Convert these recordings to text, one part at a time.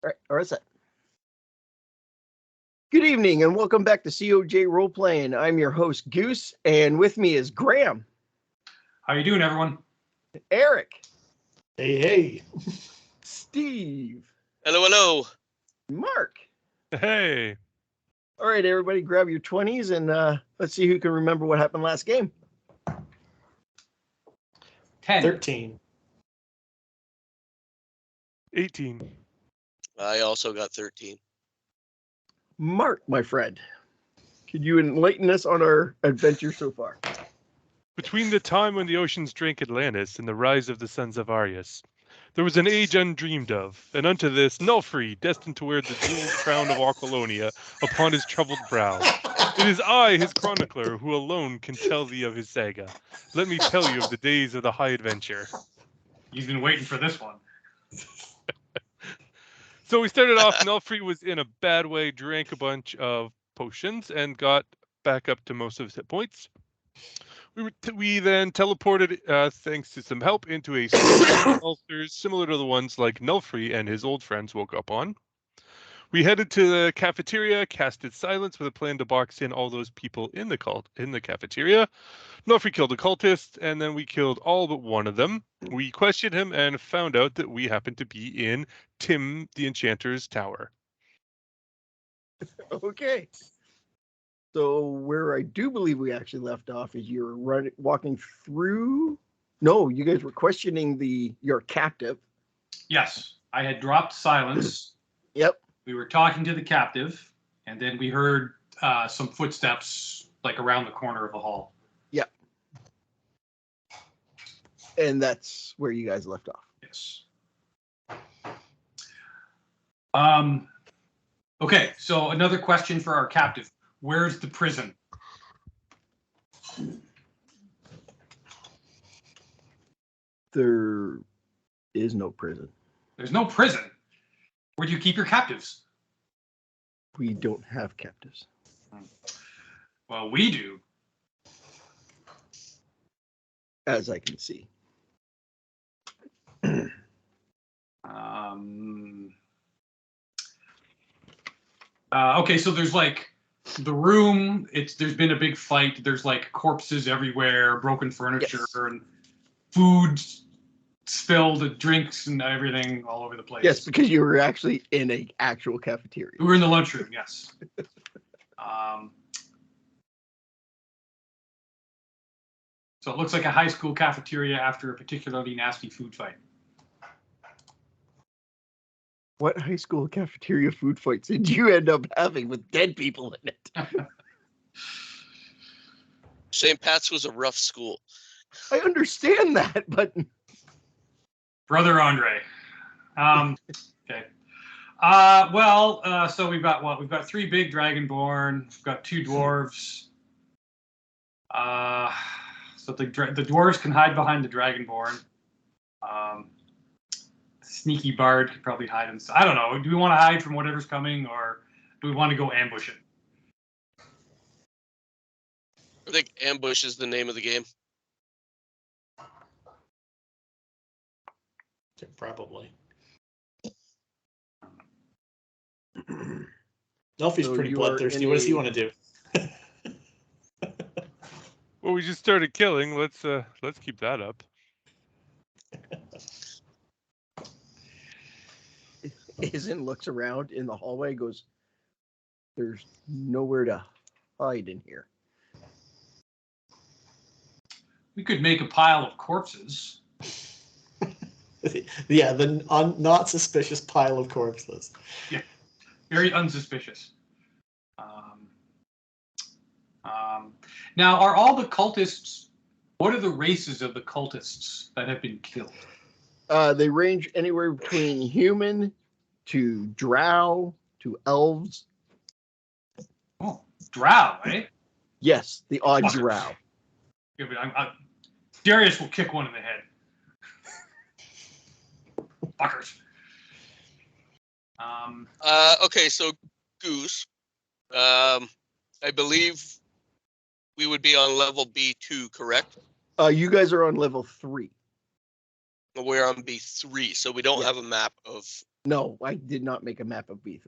All right, or is it? Good evening and welcome back to CoJ Roleplaying. I'm your host, Goose, and with me is Graham. How you doing, everyone? Eric. Hey. Steve. Hello. Mark. Hey. All right, everybody, grab your 20s and let's see who can remember what happened last game. 10. 13. 18. I also got 13. Mark, my friend, could you enlighten us on our adventure so far? Between the time when the oceans drank Atlantis and the rise of the sons of Arius, there was an age undreamed of, and unto this Nulfree, destined to wear the jeweled crown of Aquilonia upon his troubled brow. It is I, his chronicler, who alone can tell thee of his saga. Let me tell you of the days of the high adventure. You've been waiting for this one. So we started off, Nulfree was in a bad way, drank a bunch of potions, and got back up to most of his hit points. We then teleported, thanks to some help, into a ulcers similar to the ones like Nulfree and his old friends woke up on. We headed to the cafeteria, casted silence with a plan to box in all those people in the cafeteria. Nulfree killed a cultist, and then we killed all but one of them. We questioned him and found out that we happened to be in Tim the Enchanter's tower. Okay. So where I do believe we actually left off is you were walking through. No, you guys were questioning your captive. Yes, I had dropped silence. Yep. We were talking to the captive, and then we heard some footsteps like around the corner of the hall. Yep. And that's where you guys left off. Yes. Okay, so another question for our captive. Where's the prison? There is no prison. There's no prison. Where do you keep your captives? We don't have captives. Well, we do. As I can see. Okay, so there's like the room. There's been a big fight. There's like corpses everywhere, broken furniture, Yes. and food spilled, drinks and everything all over the place. Yes, because you were actually in an actual cafeteria. We were in the lunchroom. Yes. So it looks like a high school cafeteria after a particularly nasty food fight. What high school cafeteria food fights did you end up having with dead people in it? St. Pat's was a rough school. I understand that, but Brother Andre. Okay. So we've got what? We've got 3 big dragonborn. We've got 2 dwarves. So the dwarves can hide behind the dragonborn. Sneaky bard could probably hide him. I don't know. Do we want to hide from whatever's coming, or do we want to go ambush it? I think ambush is the name of the game. Yeah, probably. Nelfie's So pretty you are bloodthirsty. in What does he a- want to do? Well, we just started killing. Let's keep that up. Izin looks around in the hallway, goes, "There's nowhere to hide in here." We could make a pile of corpses. Yeah, the not suspicious pile of corpses. Yeah, very unsuspicious. Now, are all the cultists? What are the races of the cultists that have been killed? They range anywhere between human to drow to elves. Oh, drow, eh? Yes, the odd Fuckers. drow. Yeah, but Darius will kick one in the head. Fuckers. Okay, so Goose, I believe we would be on level B2, correct? You guys are on level 3. We're on B3, so we don't have a map of No, I did not make a map of B3.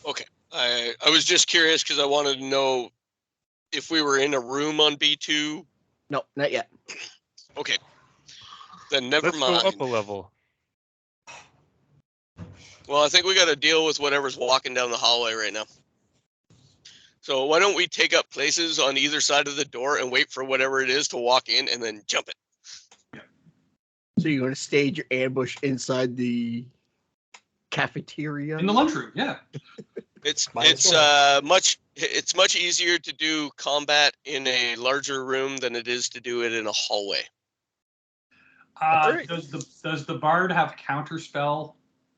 Okay. I was just curious because I wanted to know if we were in a room on B2. No, not yet. Okay. Then never Let's mind. go up a level. Well, I think we got to deal with whatever's walking down the hallway right now. So why don't we take up places on either side of the door and wait for whatever it is to walk in and then jump it? So you're going to stage your ambush inside the cafeteria? In the lunchroom, yeah. It's Might as well. it's much easier to do combat in a larger room than it is to do it in a hallway. Alright. Does the bard have counterspell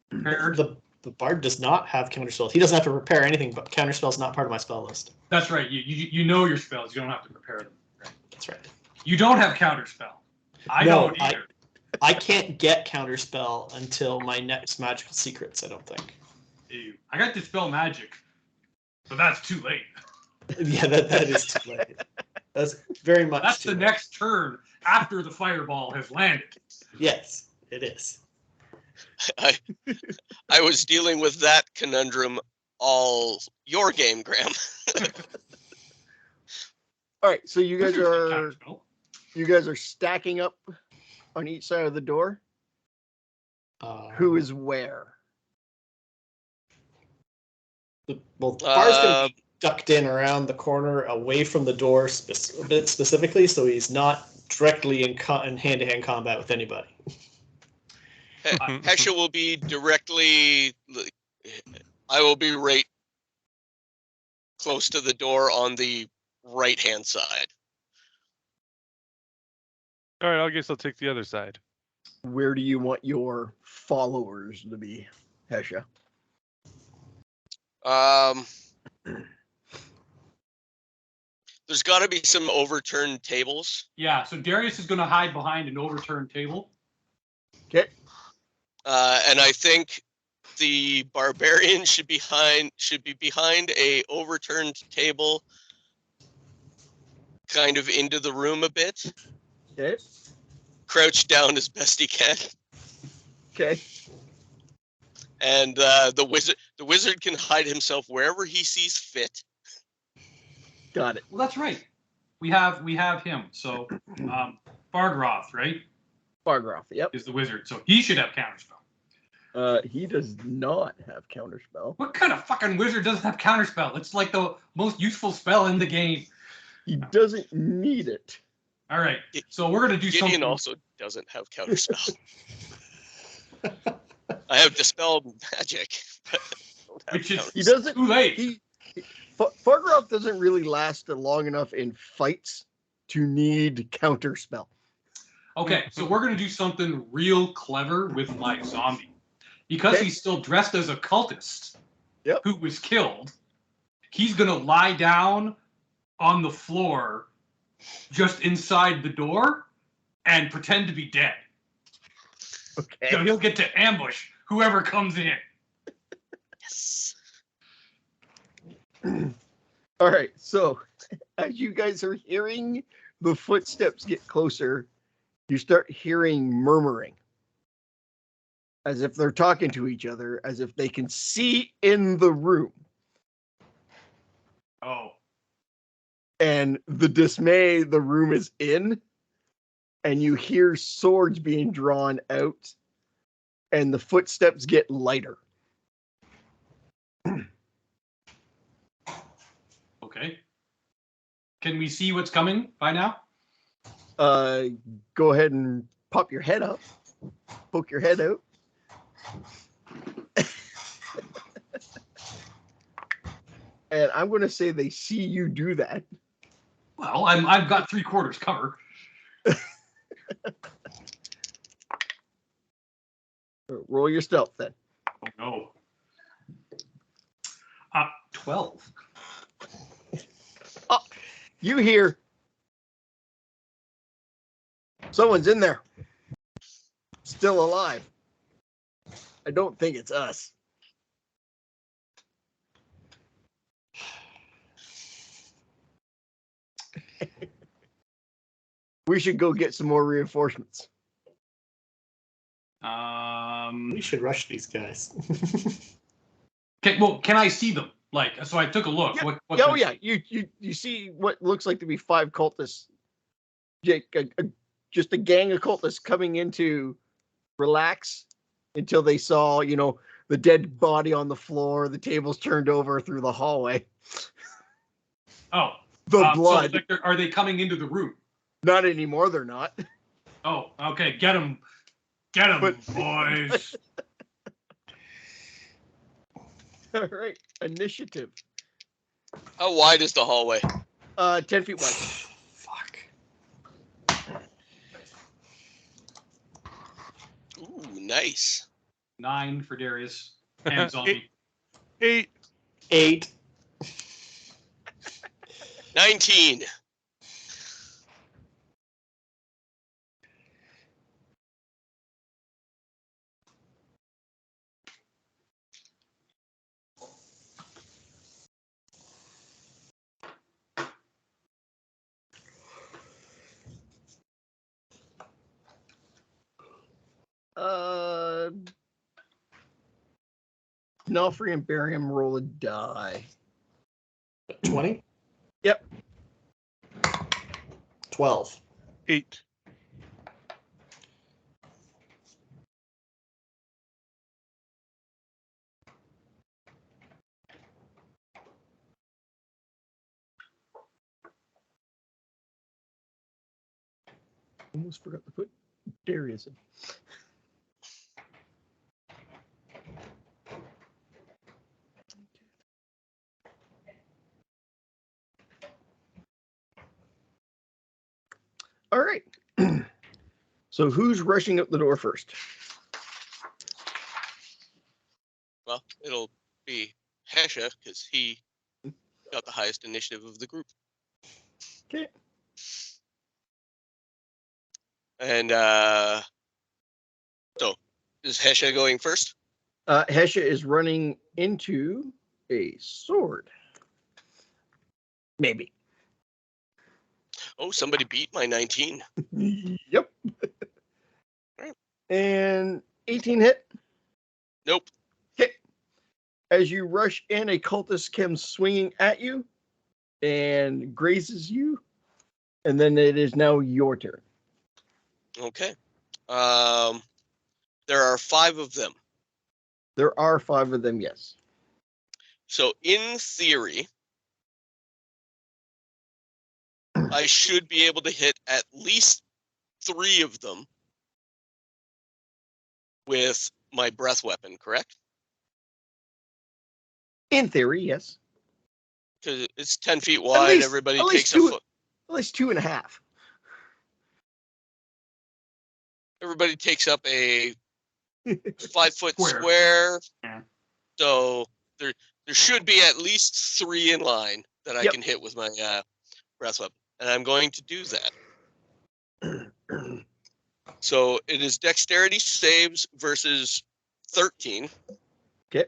prepared? The bard does not have counterspells. He doesn't have to prepare anything, but counterspell's not part of my spell list. That's right. You know your spells. You don't have to prepare them. Right? That's right. You don't have counterspell. I No, don't either. I can't get counterspell until my next magical secrets, I don't think. Ew. I got dispel magic, but that's too late. Yeah, that is too late. That's very much That's too the late. next turn after the fireball has landed. Yes, it is. I was dealing with that conundrum all your game, Graham. All right, so you guys Wizards have are counterspell. stacking up on each side of the door. Who is where? Well, the bar's going to be ducked in around the corner, away from the door, a bit specifically, so he's not directly in hand-to-hand combat with anybody. Hesha will be directly. I will be right close to the door on the right-hand side. All right, I guess I'll take the other side. Where do you want your followers to be, Hesha? There's got to be some overturned tables. Yeah, so Darius is going to hide behind an overturned table. Okay. And I think the barbarian should be behind a overturned table, kind of into the room a bit, Okay. crouched down as best he can. Okay. And the wizard can hide himself wherever he sees fit. Got it. Well, that's right. We have him. So Bargroth, right, Bargroth. Yep. is the wizard. So he should have counterspell. He does not have counterspell. What kind of fucking wizard doesn't have counterspell? It's like the most useful spell in the game. He doesn't need it. All right. So we're going to do Gideon something. also doesn't have counterspell. I have dispel magic. But I don't have Which is counterspell. He doesn't. too late. Bargroth doesn't really last long enough in fights to need counterspell. Okay, so we're going to do something real clever with my zombie. Because Okay. he's still dressed as a cultist Yep. who was killed, he's going to lie down on the floor just inside the door and pretend to be dead. Okay. So he'll get to ambush whoever comes in. Yes. All right. So as you guys are hearing the footsteps get closer, you start hearing murmuring as if they're talking to each other, as if they can see in the room. Oh. And the dismay the room is in, and you hear swords being drawn out, and the footsteps get lighter. Okay. Can we see what's coming by now? Go ahead and pop your head up, poke your head out. And I'm going to say they see you do that. Well, I've got 3/4 cover. Roll your stealth then. Oh no. 12. You hear someone's in there, still alive. I don't think it's us. We should go get some more reinforcements. We should rush these guys. Can I see them? Like, so I took a look. Yep. What Oh can I yeah, see? you see what looks like to be 5 cultists, Jake, just a gang of cultists coming in to relax until they saw, the dead body on the floor, the tables turned over through the hallway. Oh, The blood. So, like, are they coming into the room? Not anymore, they're not. Oh, okay. Get them, boys. All right, initiative. How wide is the hallway? 10 feet wide. Fuck. Ooh, nice. 9 for Darius and zombie. 8. 8. 19. Nalfrey and Barium roll a die. 20? Yep. 12. 8. Almost forgot to put Darius in. All right. So who's rushing up the door first? Well, it'll be Hesha because he got the highest initiative of the group. Okay. And so is Hesha going first? Hesha is running into a sword. Maybe. Oh, somebody beat my 19. Yep. Right. And 18 hit. Nope. Okay. As you rush in, a cultist comes swinging at you and grazes you. And then it is now your turn. Okay. There are 5 of them. There are 5 of them, yes. So in theory, I should be able to hit at least 3 of them with my breath weapon, correct? In theory, yes. Because it's 10 feet wide. Everybody takes a foot. At least 2.5. Everybody takes up a 5-foot Square. square. Yeah. So there should be at least 3 in line that I can hit with my breath weapon, and I'm going to do that. So it is dexterity saves versus 13. Okay.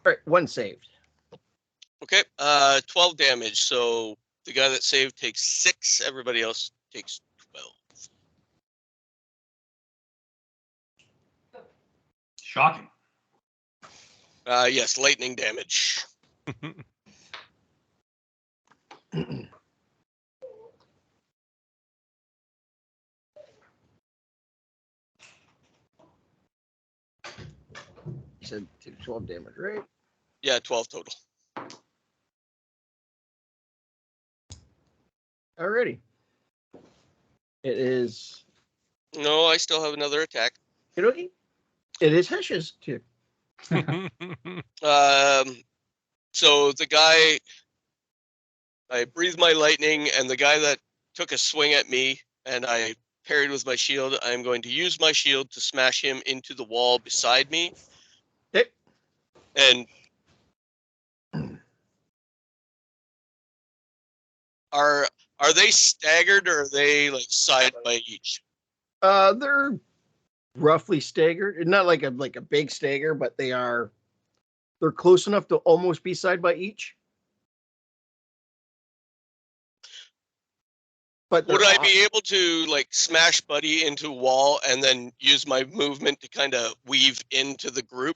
All right, 1 saved. Okay, 12 damage. So the guy that saved takes 6. Everybody else takes 12. Shocking. Yes, lightning damage. You said 12 damage, right? Yeah, 12 total. Alrighty. It is. No, I still have another attack. It is Hesh's too. So the guy, I breathed my lightning, and the guy that took a swing at me, and I parried with my shield, I'm going to use my shield to smash him into the wall beside me. Okay. And are they staggered or are they like side by each? They're roughly staggered. Not like a big stagger, but they're close enough to almost be side by each. But would I be able to like smash Buddy into a wall and then use my movement to kind of weave into the group?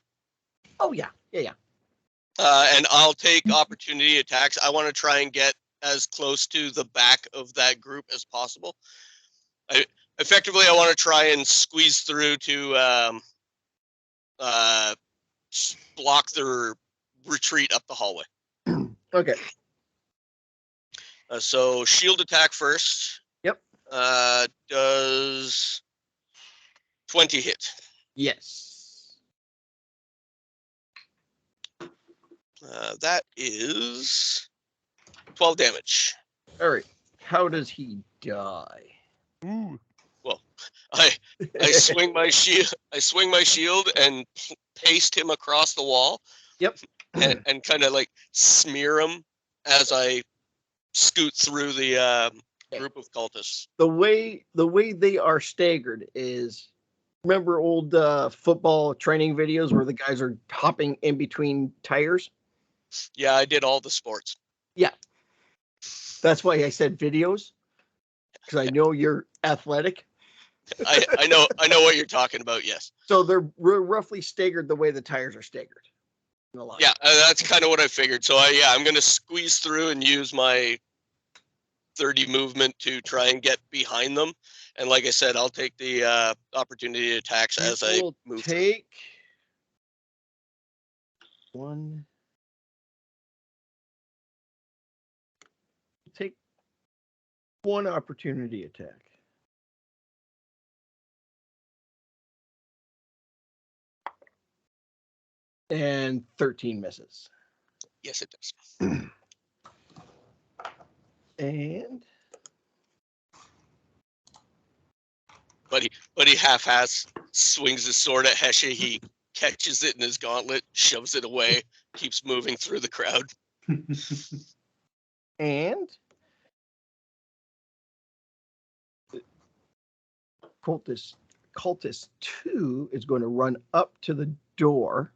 Oh yeah. And I'll take opportunity attacks. I want to try and get as close to the back of that group as possible. I want to try and squeeze through to block their retreat up the hallway. Okay. So shield attack first. Yep. Does 20 hit? Yes. That is 12 damage. All right. How does he die? Ooh. Well, I swing my shield. I swing my shield and paste him across the wall. Yep. And kind of like smear him as I scoot through the group of cultists. The way they are staggered is, remember old football training videos where the guys are hopping in between tires? Yeah, I did all the sports. Yeah. That's why I said videos, because I know you're athletic. I know what you're talking about. Yes. So they're roughly staggered the way the tires are staggered. In the line. Yeah, that's kind of what I figured. So I'm going to squeeze through and use my 30 movement to try and get behind them. And like I said, I'll take the opportunity attacks as I move. Take one. Take one opportunity attack. And 13 misses. Yes, it does. And Buddy half-ass swings his sword at Heshe. He catches it in his gauntlet, shoves it away, keeps moving through the crowd. And cultist 2 is going to run up to the door.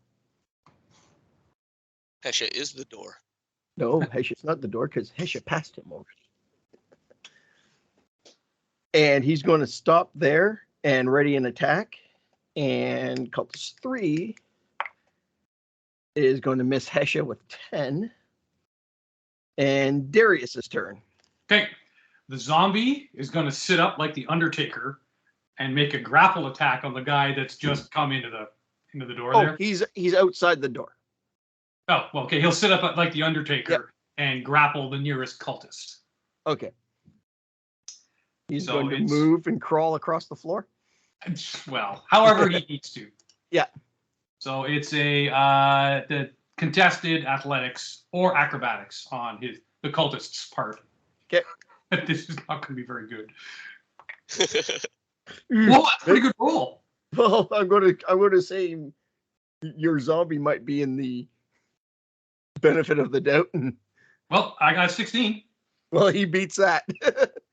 Heshe is the door. No, Heshe's not the door because Heshe passed him over. And he's going to stop there and ready an attack. And cultist 3 is going to miss Heshe with 10. And Darius's turn. Okay. The zombie is going to sit up like the Undertaker and make a grapple attack on the guy that's just come into the door there. He's outside the door. Oh, well, okay. He'll sit up like the Undertaker and grapple the nearest cultist. Okay. He's going to move and crawl across the floor? Well, however he needs to. Yeah. So it's the contested athletics or acrobatics on the cultist's part. Okay. This is not going to be very good. Well, that's a pretty good roll. Well, I'm going to say your zombie might be in the benefit of the doubt. Well, I got 16. Well, he beats that.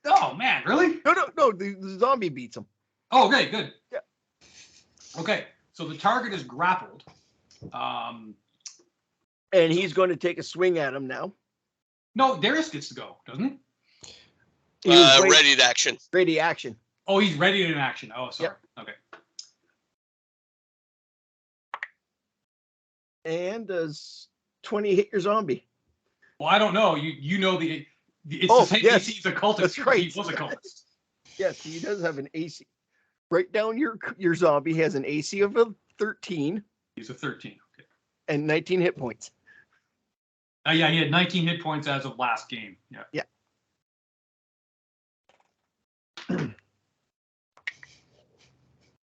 Oh, man, really? No, the zombie beats him. Oh, okay, good. Yeah. Okay, so the target is grappled. And he's going to take a swing at him now. No, Darius gets to go, doesn't he? Ready to action. Ready action. Oh, he's ready in action. Oh, sorry. Yep. Okay. And does 20 hit your zombie? Well, I don't know. You know it's the same yes. AC as a cultist. That's right. He was a cultist. Yes, he does have an AC. Write down your zombie has an AC of a 13. He's a 13. Okay. And 19 hit points. Yeah, he had 19 hit points as of last game. Yeah. Yeah.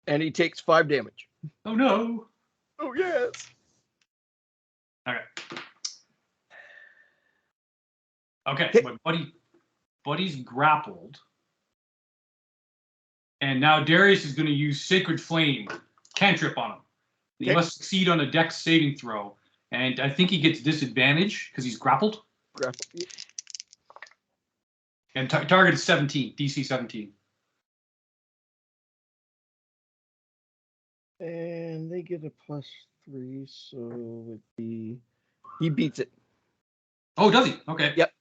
And he takes 5 damage. Oh no. Oh yes. Okay. Okay, but Buddy's grappled. And now Darius is going to use Sacred Flame cantrip on him. He must succeed on a Dex saving throw. And I think he gets disadvantage because he's grappled. And target is 17, DC 17. And they get a +3, so it would be... He beats it. Oh, does he? Okay. Yep.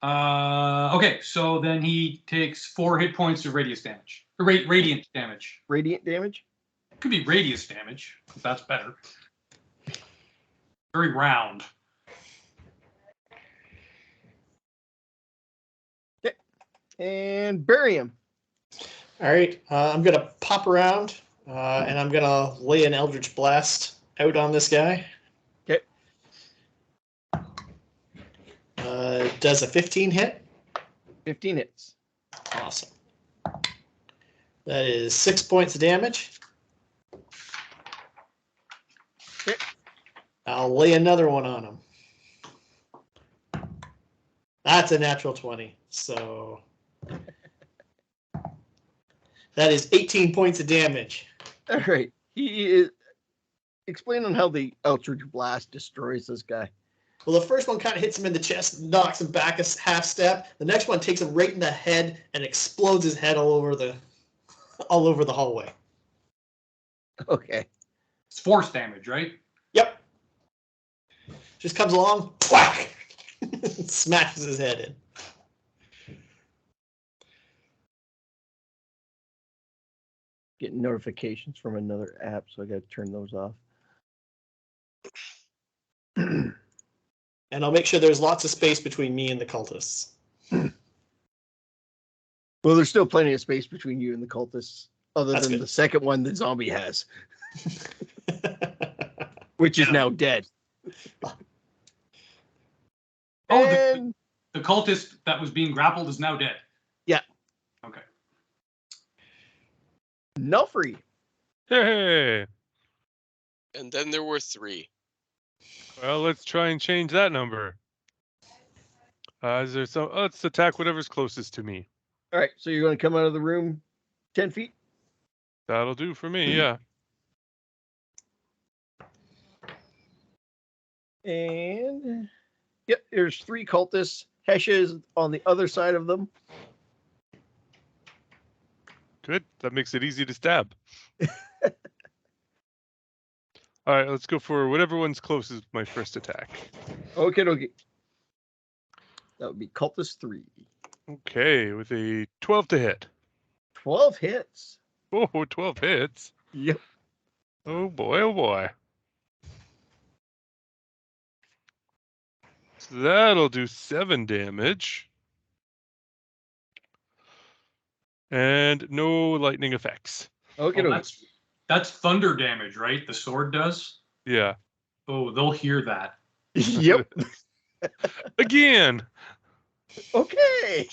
Okay, so then he takes 4 hit points of radiant damage. Radiant damage. Radiant damage? Could be radius damage, if that's better. Very round. Okay. And bury him. All right, I'm going to pop around, and I'm going to lay an Eldritch Blast out on this guy. Okay. Does a 15 hit? 15 hits. Awesome. That is 6 points of damage. Okay. I'll lay another one on him. That's a natural 20. So that is 18 points of damage. All right. He is... Explain on how the Eldritch Blast destroys this guy. Well, the first one kind of hits him in the chest, knocks him back a half step. The next one takes him right in the head and explodes his head all over the hallway. Okay. It's force damage, right? Yep. Just comes along, whack, smashes his head in. Getting notifications from another app, so I got to turn those off. And I'll make sure there's lots of space between me and the cultists. Well, there's still plenty of space between you and the cultists, other That's than good. the second one that zombie has, which is now dead. Oh, And the cultist that was being grappled is now dead. Yeah. Okay. Nelfree. Hey. And then there were 3. Well, let's try and change that number. Is there some? Let's attack whatever's closest to me. All right, so you're going to come out of the room 10 feet? That'll do for me, yeah. And yep, there's 3 cultists. Hesha is on the other side of them. Good. That makes it easy to stab. All right, let's go for whatever one's closest with my first attack. Okay. That would be cultist 3. Okay, with a 12 to hit. 12 hits. Oh, 12 hits. Yep. Oh boy, oh boy. So that'll do 7 damage. And no lightning effects. Okay. Oh, that's thunder damage, right? The sword does? Yeah. Oh, they'll hear that. Yep. Again. Okay.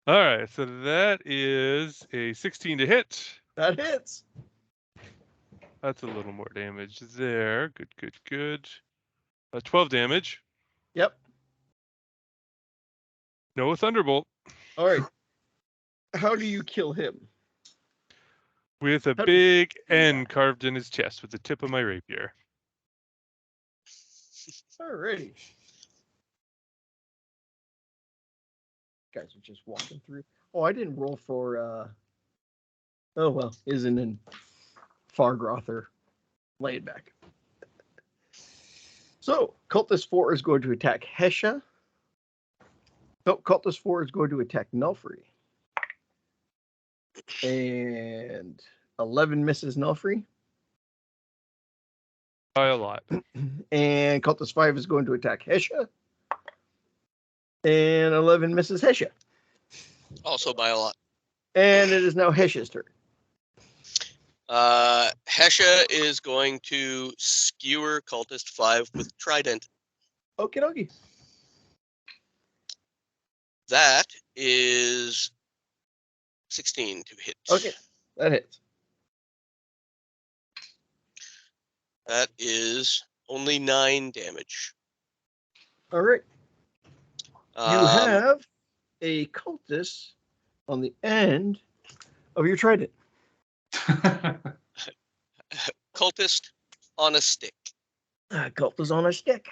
All right, so that is a 16 to hit. That hits. That's a little more damage there. Good. 12 damage. Yep. No thunderbolt. All right. How do you kill him? With a big N carved in his chest with the tip of my rapier. Alrighty. Guys are just walking through. Oh, I didn't roll for oh well, isn't in Fargrother. Lay it back. So Cultist 4 is going to attack Hesha. No, Cultist 4 is going to attack Nelfree. And 11 misses Nelfree. By a lot. And Cultist 5 is going to attack Hesha. And 11 misses Hesha. Also by a lot. And it is now Hesha's turn. Hesha is going to skewer Cultist 5 with Trident. Okie dokie. That is 16 to hit. Okay, that hits. That is only 9 damage. All right. You have a cultist on the end of your trident. Cultist on a stick. Cult is on a stick.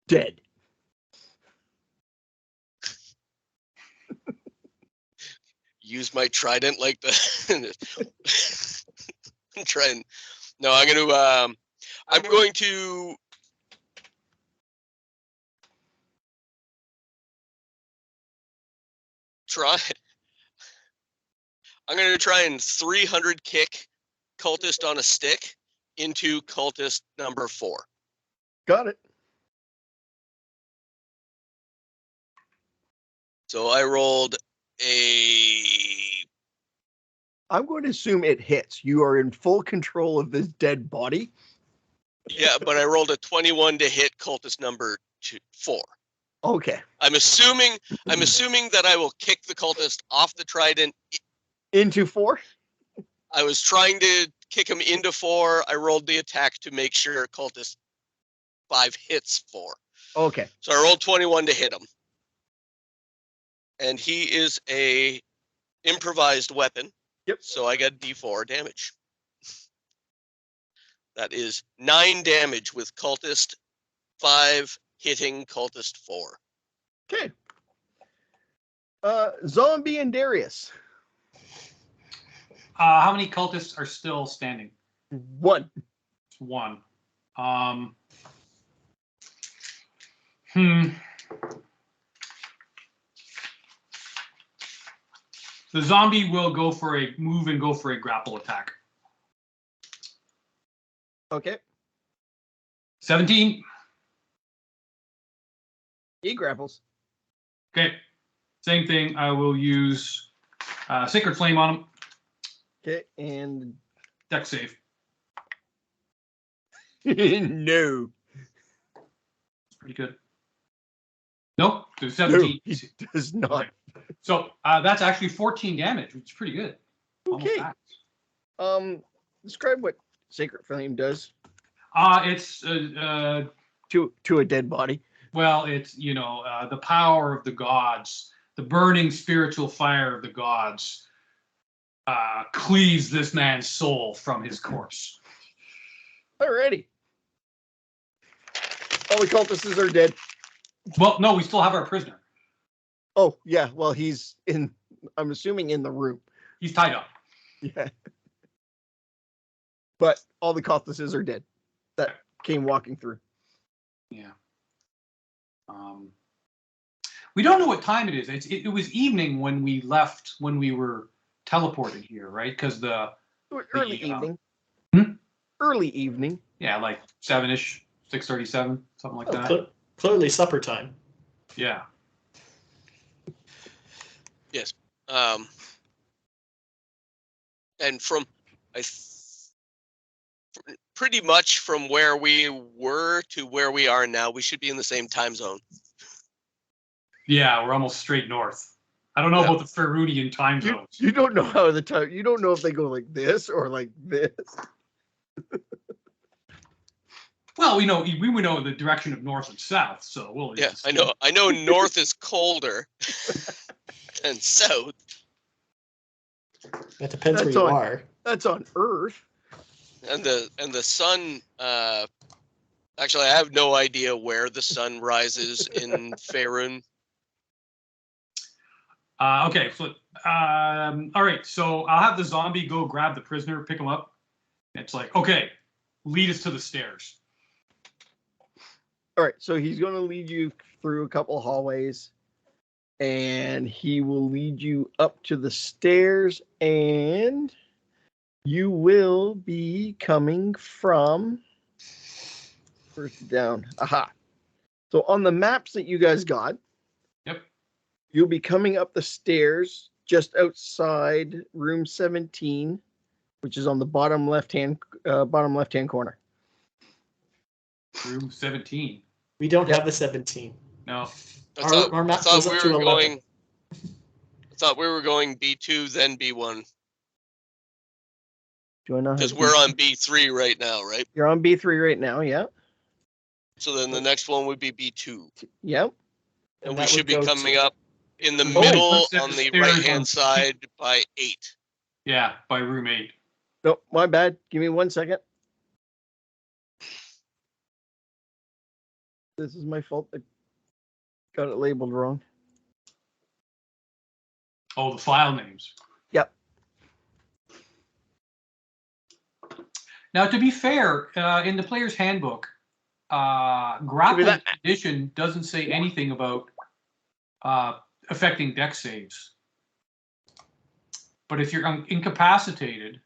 Dead. Use my trident like the. Try and. No, I'm gonna. I'm going to. I'm going to try and 300 kick cultist on a stick into cultist number 4. Got it. So I rolled a. I'm going to assume it hits. You are in full control of this dead body. Yeah, but I rolled a 21 to hit cultist number 4. Okay. I'm assuming that I will kick the cultist off the trident into 4. I was trying to kick him into 4. I rolled the attack to make sure cultist 5 hits 4. Okay. So I rolled 21 to hit him. And he is a improvised weapon. Yep. So I got D4 damage. That is 9 damage with cultist 5 hitting cultist 4. Okay. Zombie and Darius. How many cultists are still standing? 1. 1. The zombie will go for a move and go for a grapple attack. Okay. 17. He grapples. Okay. Same thing. I will use Sacred Flame on him. Okay, and Dex save. no. It's pretty good. Nope. There's 17. No, he does not. Okay. So that's actually 14 damage, which is pretty good. Okay. Describe what Sacred Flame does. It's to a dead body. Well, it's the power of the gods, the burning spiritual fire of the gods cleaves this man's soul from his corpse. Alrighty. All the cultists are dead. Well, no, we still have our prisoner. Oh, yeah. Well, he's in, I'm assuming in the room. He's tied up. Yeah. But all the cultists are dead that came walking through. Yeah. We don't know what time it is. It was evening when we left, when we were teleported here, right? Because early evening. Hmm? Early evening. Yeah, like 7-ish, 6:37, something like that. Clearly supper time. Yeah. Yes. And pretty much from where we were to where we are now, we should be in the same time zone. Yeah, we're almost straight north. I don't know about the Faroonian time zones. You don't know how you don't know if they go like this or like this. Well, we know the direction of north and south, so we'll. Yeah, I know north is colder than south. That depends where you are. That's on Earth. And the sun. Actually, I have no idea where the sun rises in Faerun. Okay, so all right. So I'll have the zombie go grab the prisoner, pick him up. It's like, okay, lead us to the stairs. All right, so he's going to lead you through a couple hallways, and he will lead you up to the stairs, and you will be coming from. Where's it down? Aha. So on the maps that you guys got, yep, you'll be coming up the stairs just outside room 17, which is on the bottom left-hand corner. Room 17. We don't have the 17. No. Our map goes up to 11. I thought we were going B2, then B1. Because we're on B3 right now, right? You're on B3 right now, yeah. So then the next one would be B2. Yep. And we should be coming up in the middle on the right-hand side by 8. Yeah, by room 8. No, my bad. Give me 1 second. This is my fault. I got it labeled wrong. Oh, the file names. Yep. Now, to be fair, in the player's handbook, grapple condition doesn't say anything about affecting dex saves. But if you're incapacitated,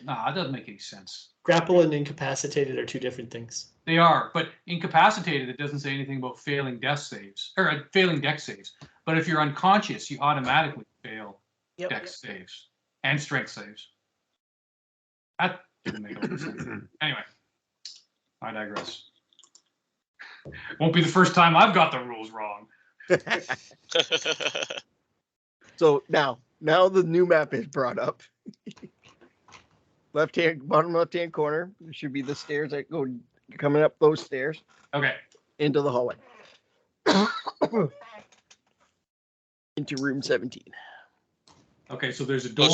nah, it doesn't make any sense. Grapple and incapacitated are two different things. They are, but incapacitated, it doesn't say anything about failing dex saves or failing dex saves. But if you're unconscious, you automatically fail dex saves and strength saves. That didn't make a lot of sense. Anyway, I digress. Won't be the first time I've got the rules wrong. So now the new map is brought up. Bottom left-hand corner, there should be the stairs that go coming up those stairs Okay. into the hallway. Into room 17. Okay, so there's a door.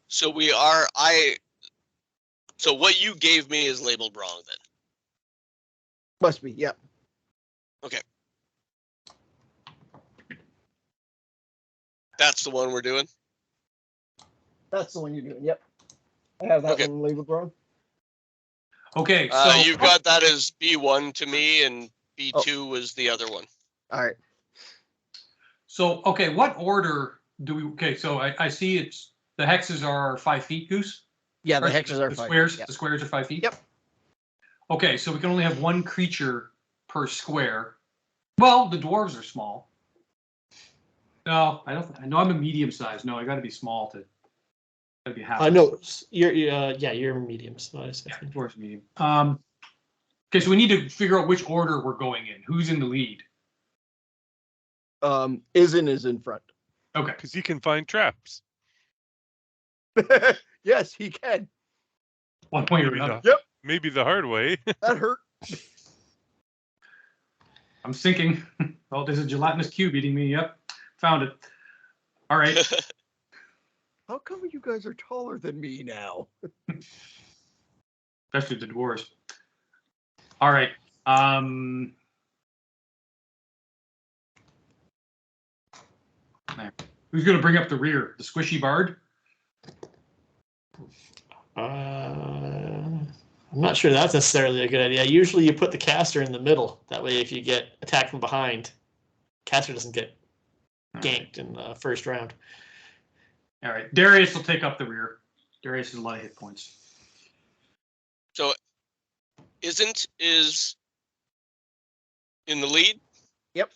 So what you gave me is labeled wrong then. Must be, yeah. Okay. That's the one we're doing? That's the one you're doing, yep. I have that one labeled wrong. Okay, so you've got that as B1 to me, and B2 was the other one. All right. So, okay, what order do we? Okay, so I see it's the hexes are 5 feet, Goose. Yeah, the hexes are 5 squares. feet. The squares are 5 feet. Yep. Okay, so we can only have one creature per square. Well, the dwarves are small. No, I don't. I know I'm a medium size. No, I got to be small to. Got to be half. No, you're medium size. Yeah, dwarves medium. Okay, so we need to figure out which order we're going in. Who's in the lead? Isin is in front. Okay. Because he can find traps. Yes, he can. One way or another. Yep. Maybe the hard way. That hurt. I'm sinking. Oh, there's a gelatinous cube eating me. Yep. Found it. All right. How come you guys are taller than me now? Especially the dwarves. All right. Who's going to bring up the rear? The squishy bard? I'm not sure that's necessarily a good idea. Usually you put the caster in the middle. That way if you get attacked from behind, caster doesn't get ganked in the first round. All right. Darius will take up the rear. Darius has a lot of hit points. So Isn't is in the lead? Yep.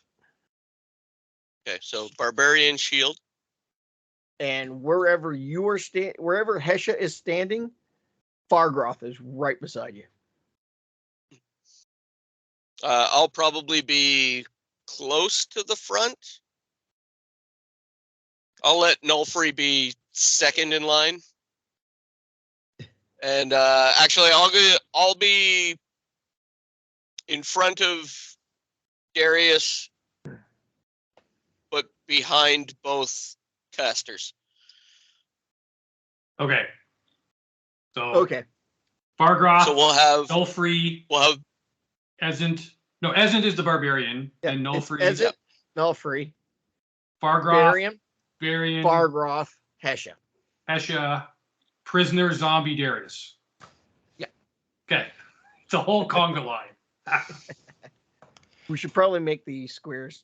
Okay, so Barbarian Shield. And wherever you are wherever Hesha is standing, Fargroth is right beside you. I'll probably be close to the front. I'll let Nulfree be second in line. And actually, I'll be in front of Darius, but behind both casters. Okay. So Okay. Fargroth. So we'll have Nulfree. We'll have Ezent. No, Ezent is the barbarian. Yeah, and Nulfree. Ezent, Nulfree, Fargroth. Varian, Fargroth, Hesha. Hesha. Prisoner, zombie, Darius. Yeah. Okay. It's a whole conga line. We should probably make the squares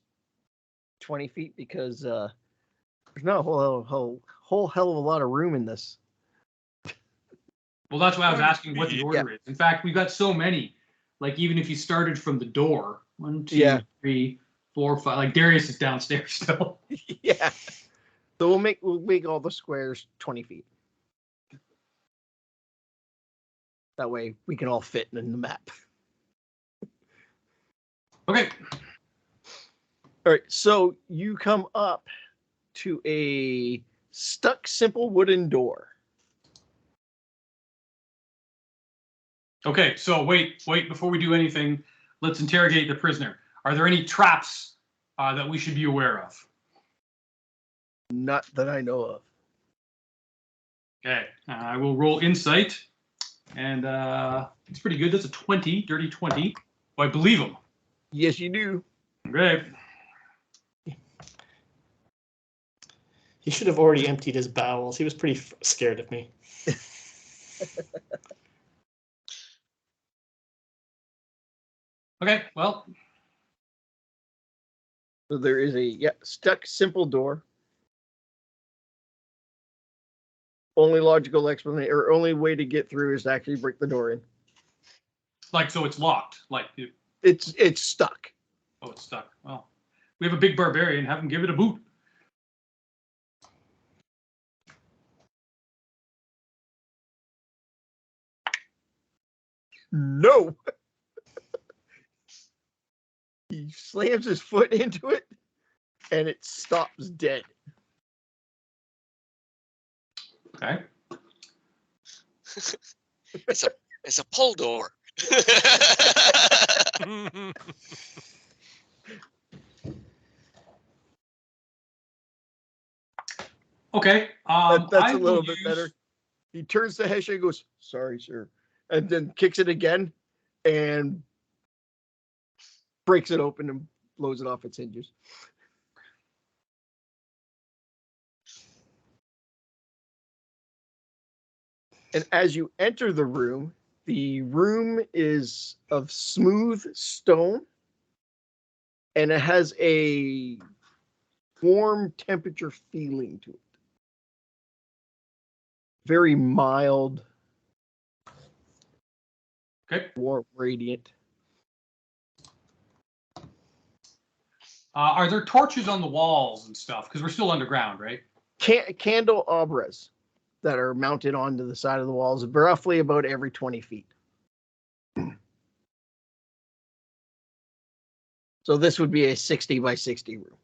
20 feet because there's not a whole hell of a lot of room in this. Well, that's why I was asking what the order is. In fact, we've got so many. Like, even if you started from the door, 1, 2, 3, 4, 5. Like, Darius is downstairs still. Yeah. So we'll make all the squares 20 feet. That way we can all fit in the map. Okay. All right. So you come up to a stuck simple wooden door. Okay. So wait. Before we do anything, let's interrogate the prisoner. Are there any traps that we should be aware of? Not that I know of. Okay, I will roll insight, and it's pretty good. That's a 20, dirty 20. Oh, I believe him. Yes, you do. Okay. He should have already emptied his bowels. He was pretty scared of me. Okay, well, So there is a stuck simple door. Only logical explanation or only way to get through is to actually break the door in. like, so it's locked. Like, It's stuck. oh, it's stuck. Well, we have a big barbarian. Have him give it a boot. No. He slams his foot into it, and it stops dead. Okay. It's a pull door. Okay. That's I a little will bit use- better. He turns the hesh and goes, "Sorry, sir," and then kicks it again and breaks it open and blows it off its hinges. And as you enter the room is of smooth stone, and it has a warm temperature feeling to it. Very mild, Okay. warm, radiant. Are there torches on the walls and stuff? Because we're still underground, right? Candelabras that are mounted onto the side of the walls, roughly about every 20 feet. So this would be a 60 by 60 room.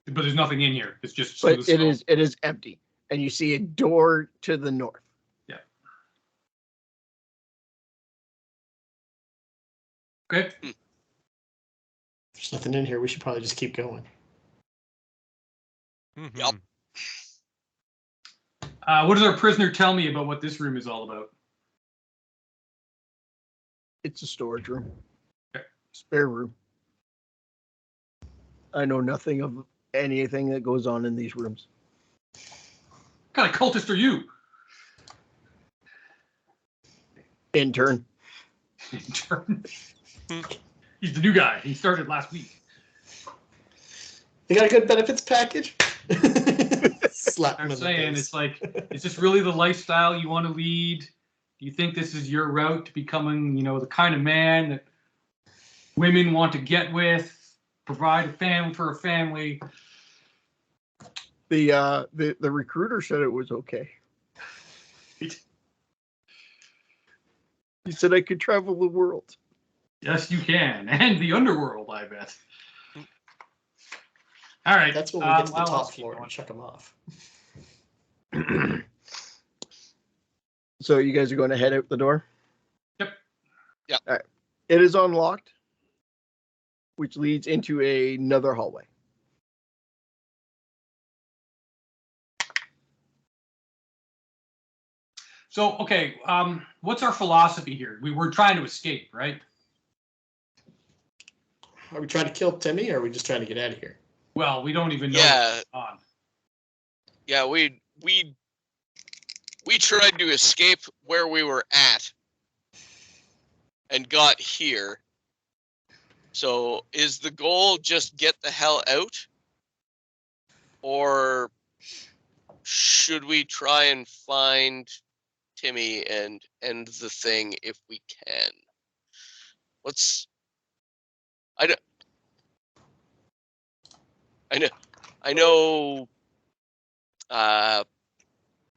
But there's nothing in here. It's just But smooth stone. it is empty. And you see a door to the north. Yeah. Okay. There's nothing in here. We should probably just keep going. Yup. What does our prisoner tell me about what this room is all about? It's a storage room. Okay. Spare room. I know nothing of anything that goes on in these rooms. What kind of cultist are you? Intern. Intern. He's the new guy. He started last week. You got a good benefits package? Slap him I'm in the saying, face. it's like, is this really the lifestyle you want to lead? Do you think this is your route to becoming, the kind of man that women want to get with, provide a family for a family? The recruiter said it was okay. He said I could travel the world. Yes, you can, and the underworld, I bet. All right. That's when we get to the I'll top keep floor going. and check them off. So you guys are going to head out the door? Yep. Yep. All right. It is unlocked, which leads into another hallway. So, okay, what's our philosophy here? We were trying to escape, right? Are we trying to kill Timmy, or are we just trying to get out of here? Well, we don't even know Yeah. what's on. Yeah, we tried to escape where we were at and got here. So is the goal just get the hell out? Or should we try and find Timmy and end the thing if we can? I know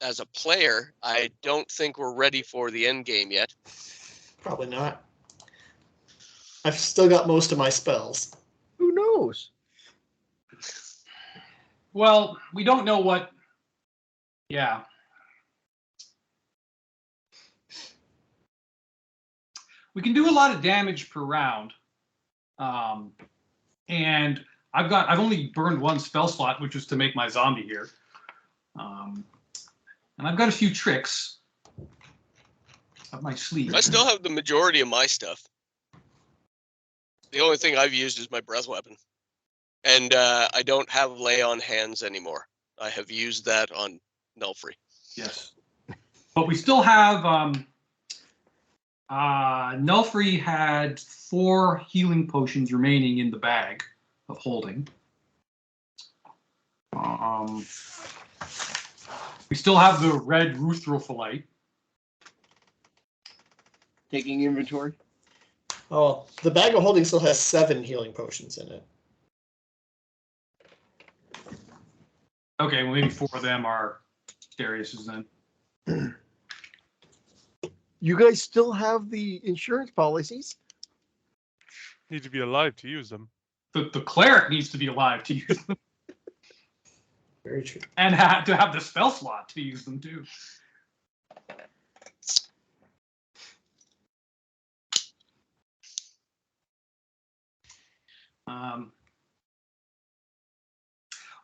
as a player, I don't think we're ready for the end game yet. Probably not. I've still got most of my spells. Who knows? Well, we don't know what. Yeah. We can do a lot of damage per round. And I've only burned one spell slot, which was to make my zombie here. And I've got a few tricks up my sleeve. I still have the majority of my stuff. The only thing I've used is my breath weapon. And I don't have lay on hands anymore. I have used that on Nelfree. Yes. But we still have Nelfree had 4 healing potions remaining in the bag of holding. We still have the red Ruthrofilite. Taking inventory. Oh, the bag of holding still has 7 healing potions in it. Okay, well maybe 4 of them are Darius's then. You guys still have the insurance policies? Need to be alive to use them. The cleric needs to be alive to use them. Very true. And to have the spell slot to use them too.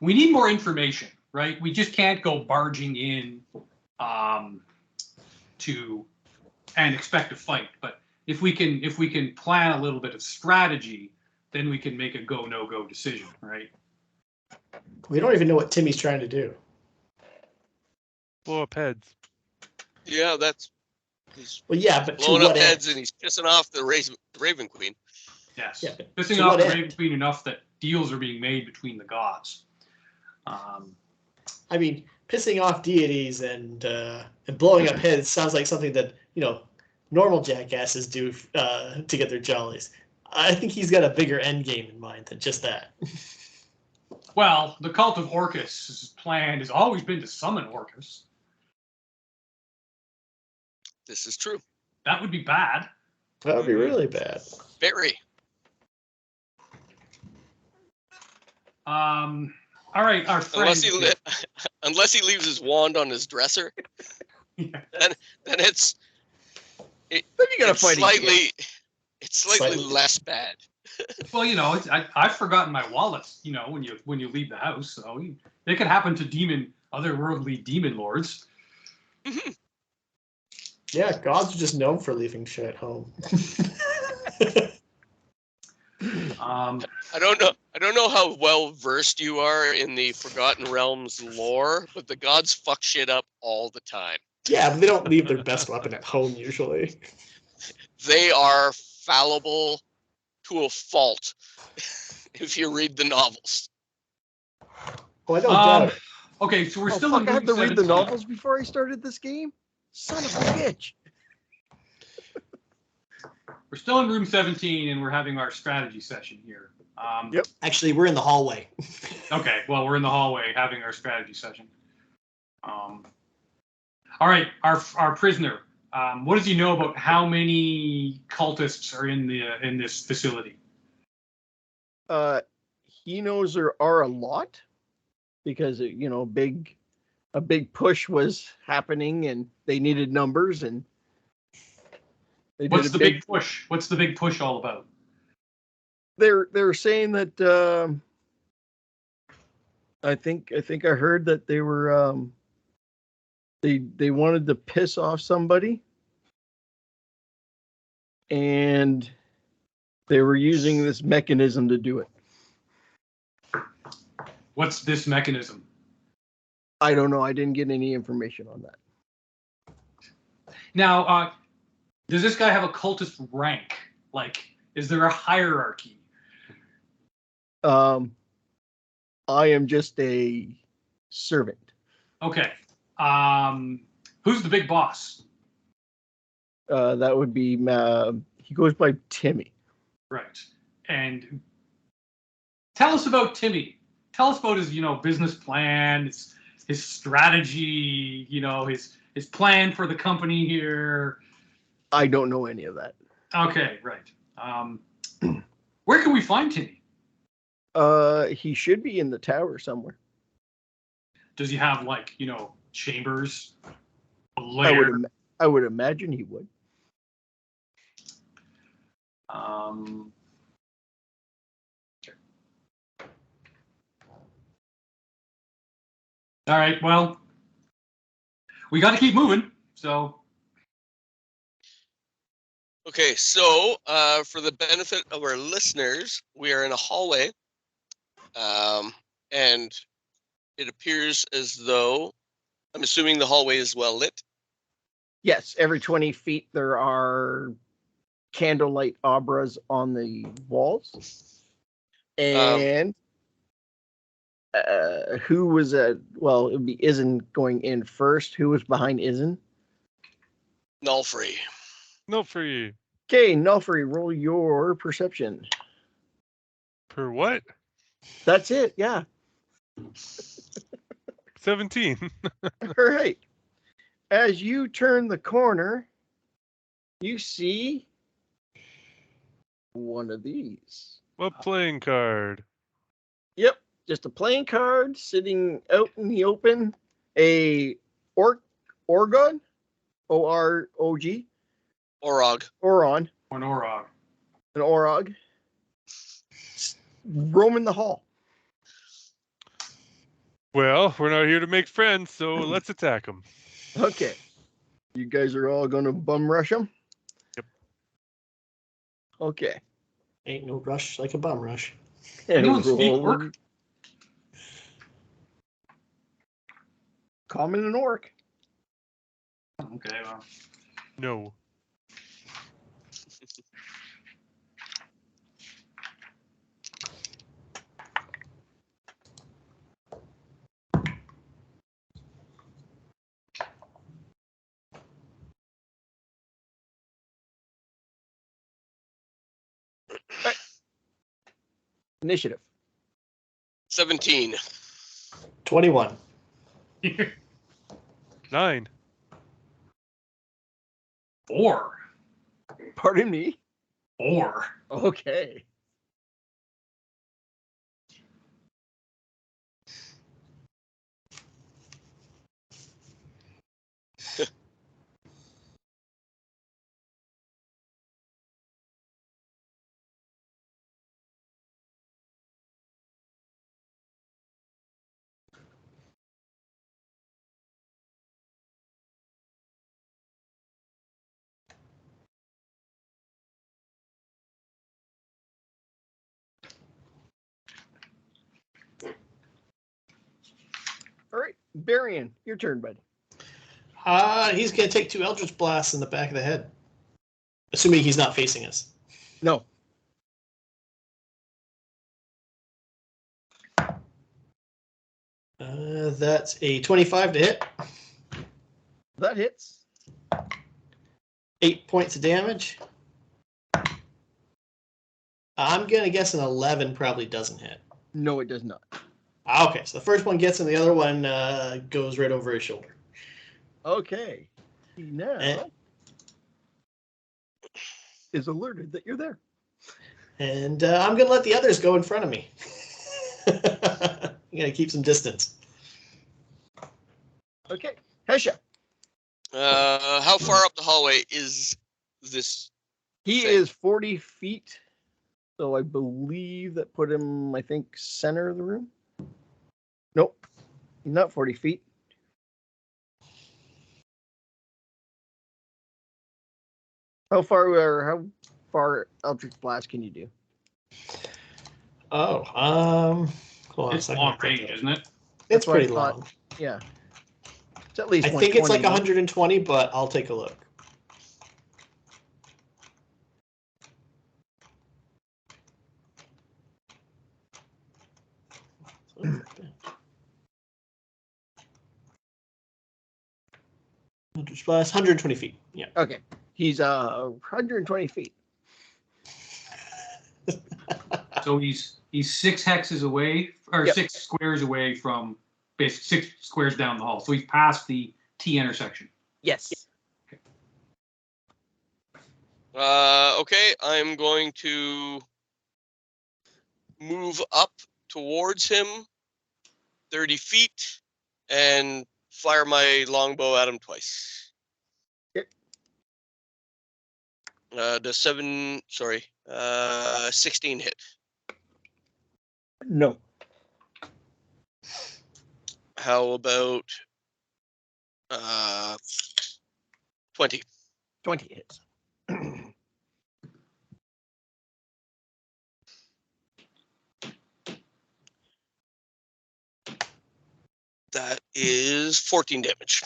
We need more information, right? We just can't go barging in and expect a fight. But if we can plan a little bit of strategy, then we can make a go no go decision, right? We don't even know what Timmy's trying to do. Blow up heads. Yeah, that's. Well, yeah, but blowing to up what heads end? and he's pissing off the Raven Queen. Yes. Yeah, but Pissing to off what the end? Raven Queen enough that deals are being made between the gods. I mean, pissing off deities and blowing up heads sounds like something that, normal jackasses do to get their jollies. I think he's got a bigger end game in mind than just that. Well, the cult of Orcus' plan has always been to summon Orcus. This is true. That would be bad. That would be really bad. Very. All right, our friend. Unless he leaves his wand on his dresser, Yeah. then it's Then you gotta it's fight slightly again. it's slightly Slightly. less bad. Well, I've forgotten my wallet. When you leave the house, so it could happen to otherworldly demon lords. Yeah, gods are just known for leaving shit at home. I don't know how well versed you are in the Forgotten Realms lore, but the gods fuck shit up all the time. Yeah, but they don't leave their best weapon at home usually. They are fallible to a fault if you read the novels. Oh, I don't doubt it. Okay, so we're Oh, still fuck, in I had to room read the 17. novels before I started this game? Son of a bitch. We're still in room 17, and we're having our strategy session here. Yep. Actually, we're in the hallway. Okay, well, we're in the hallway having our strategy session. All right, our prisoner. What does he know about how many cultists are in this facility? He knows there are a lot because a big push was happening and they needed numbers and they What's did the big push? What's the big push all about? They're saying that I think I heard that they were they wanted to piss off somebody and they were using this mechanism to do it. What's this mechanism? I don't know. I didn't get any information on that. Now, does this guy have a cultist rank? Like, is there a hierarchy? I am just a servant. Okay. Who's the big boss? That would be he goes by Timmy. Right. And tell us about Timmy. Tell us about his, business plan, his strategy, his plan for the company here. I don't know any of that. Okay, right. Where can we find Timmy? He should be in the tower somewhere. Does he have chambers? A lair? I would imagine he would. All right. Well, we got to keep moving. So. Okay, so for the benefit of our listeners, we are in a hallway, and it appears as though, I'm assuming the hallway is well lit. Yes, every 20 feet there are candlelight obras on the walls. And who was well, it would be Izen going in first. Who was behind Izen? Nullfree. Nullfree. Okay, Nullfree, roll your perception. Per what? That's it, yeah. 17. All right. As you turn the corner, you see one of these. What playing card? Yep, just a playing card sitting out in the open. A Orgon, O-R-O-G. Orog. Oron. Or Norog. An Orog. Roaming the hall. Well, we're not here to make friends, so let's attack them. Okay. You guys are all going to bum rush them? Yep. Okay. Ain't no rush like a bum rush. Anyone speak orc? Common and orc. Okay, well. No. Initiative. 17. 21. 9. 4. Pardon me? 4. Okay. All right, Barian, your turn, bud. He's going to take 2 Eldritch Blasts in the back of the head. Assuming he's not facing us. No. That's a 25 to hit. That hits. 8 points of damage. I'm going to guess an 11 probably doesn't hit. No, it does not. Okay, so the first one gets him, the other one goes right over his shoulder. Okay. He now Eh. is alerted that you're there. And I'm going to let the others go in front of me. I'm going to keep some distance. Okay. Hesha. How far up the hallway is this? He thing? is 40 feet. So I believe that put him, I think, center of the room. Nope. He's not 40 feet. How far Eldritch Blast can you do? Oh, hold on a It's second. long range, isn't it? It's That's what I pretty thought. long. Yeah. It's at least I think it's like 120. 120, but I'll take a look. Eldritch Blast, 120 feet. Yeah. Okay. He's 120 feet. So he's 6 hexes away, or Yep. 6 squares away from, basically 6 squares down the hall. So he's past the T intersection. Yes. Okay, I'm going to move up towards him 30 feet and fire my longbow at him twice. Yep. Does 16 hit? No. How about 20? 20 hits. That is 14 damage.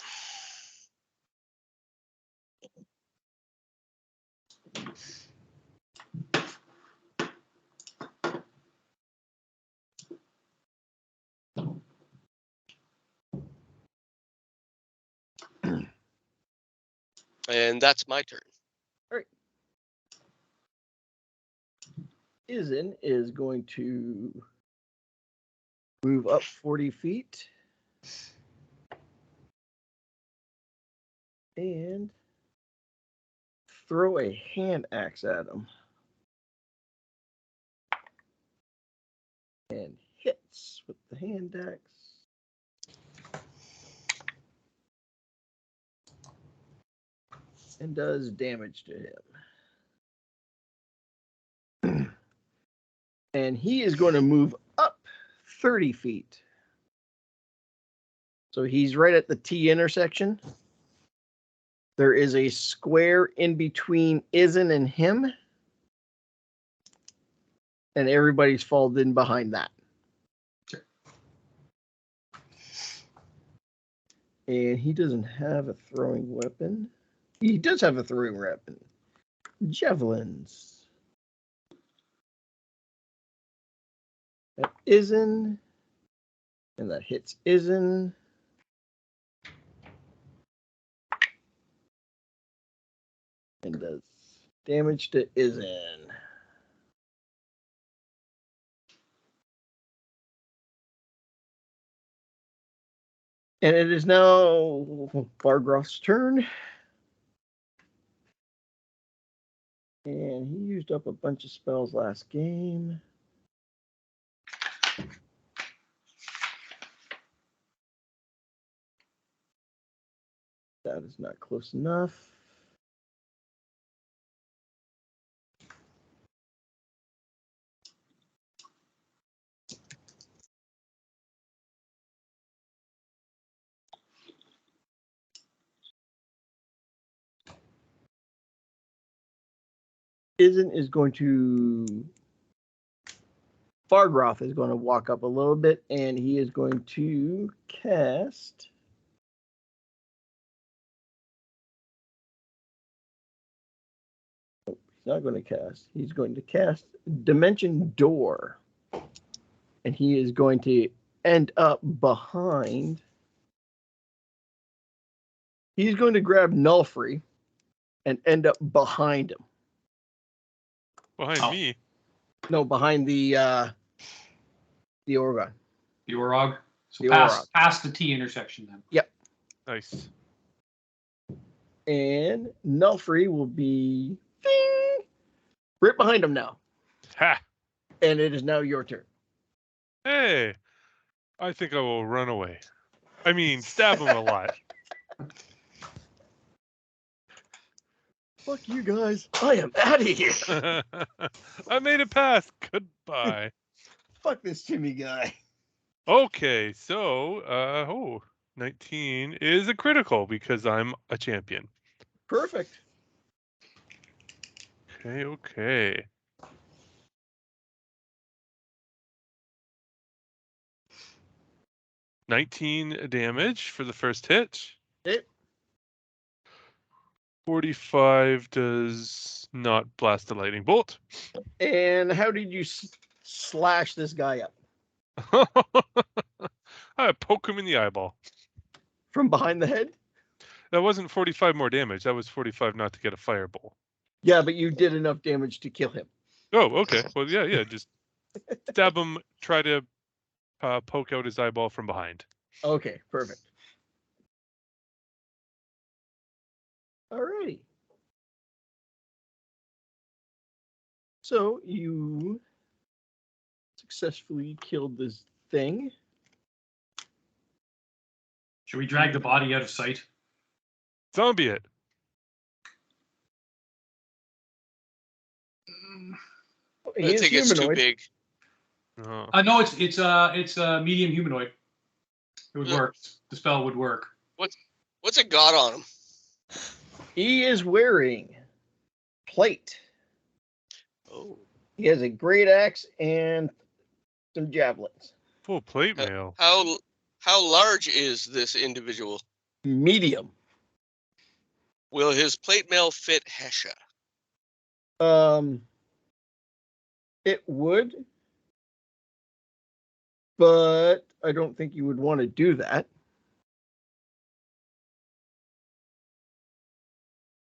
And that's my turn. Izen is going to move up 40 feet and throw a hand axe at him. And hits with the hand axe. And does damage to him. And he is going to move up 30 feet. So he's right at the T intersection. There is a square in between Izen and him. And everybody's fallen in behind that. And he doesn't have a throwing weapon. He does have a throwing weapon. Javelins. That Izen. And that hits Izen. And does damage to Izen. And it is now Bargroth's turn. And he used up a bunch of spells last game. That is not close enough. Izen is going to... Bargroth is going to walk up a little bit, and he is going to cast... Oh, he's not going to cast. He's going to cast Dimension Door. And he is going to end up behind... He's going to grab Nullfree and end up behind him. Behind me? No, behind the Orgon. The Orog. So The past the T intersection then. Yep. Nice. And Nullfree will be ding, right behind him now. Ha! And it is now your turn. Hey! I think I will run away. I mean, stab him a lot. Fuck you guys. I am out of here. I made it past. Goodbye. Fuck this Timmy guy. Okay, so 19 is a critical because I'm a champion. Perfect. Okay. 19 damage for the first hit. Hit. 45 does not blast the lightning bolt. And how did you slash this guy up? I poke him in the eyeball. From behind the head? That wasn't 45 more damage. That was 45 not to get a fireball. Yeah, but you did enough damage to kill him. Oh, okay. Well, yeah. Just stab him. Try to poke out his eyeball from behind. Okay, perfect. Alrighty. So you successfully killed this thing. Should we drag the body out of sight? Zombie it. He I is think it's too humanoid. big. Oh. No, it's a medium humanoid. It would work. The spell would work. What's it got on him? He is wearing plate. Oh. He has a great axe and some javelins. Full plate mail. How large is this individual? Medium. Will his plate mail fit Hesha? It would, but I don't think you would want to do that.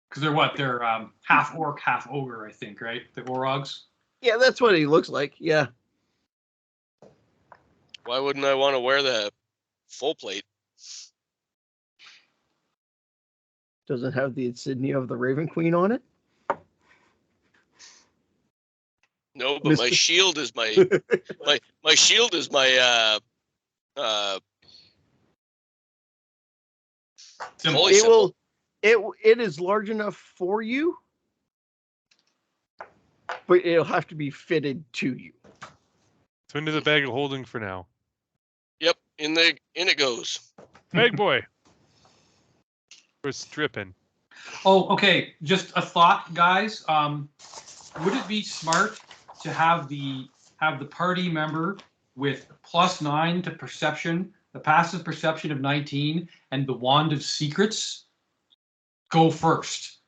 Because they're what? They're half orc, half ogre, I think, right? The Orogs. Yeah, that's what he looks like. Yeah. Why wouldn't I want to wear the full plate? Doesn't have the insignia of the Raven Queen on it. No, but my shield is my my shield is my Symbol. holy symbol. It is large enough for you, but it'll have to be fitted to you. So into the bag of holding for now. Yep, in it goes. Bag boy. We're stripping. Oh, okay. Just a thought, guys. Would it be smart to have the party member with +9 to perception, the passive perception of 19, and the wand of secrets go first?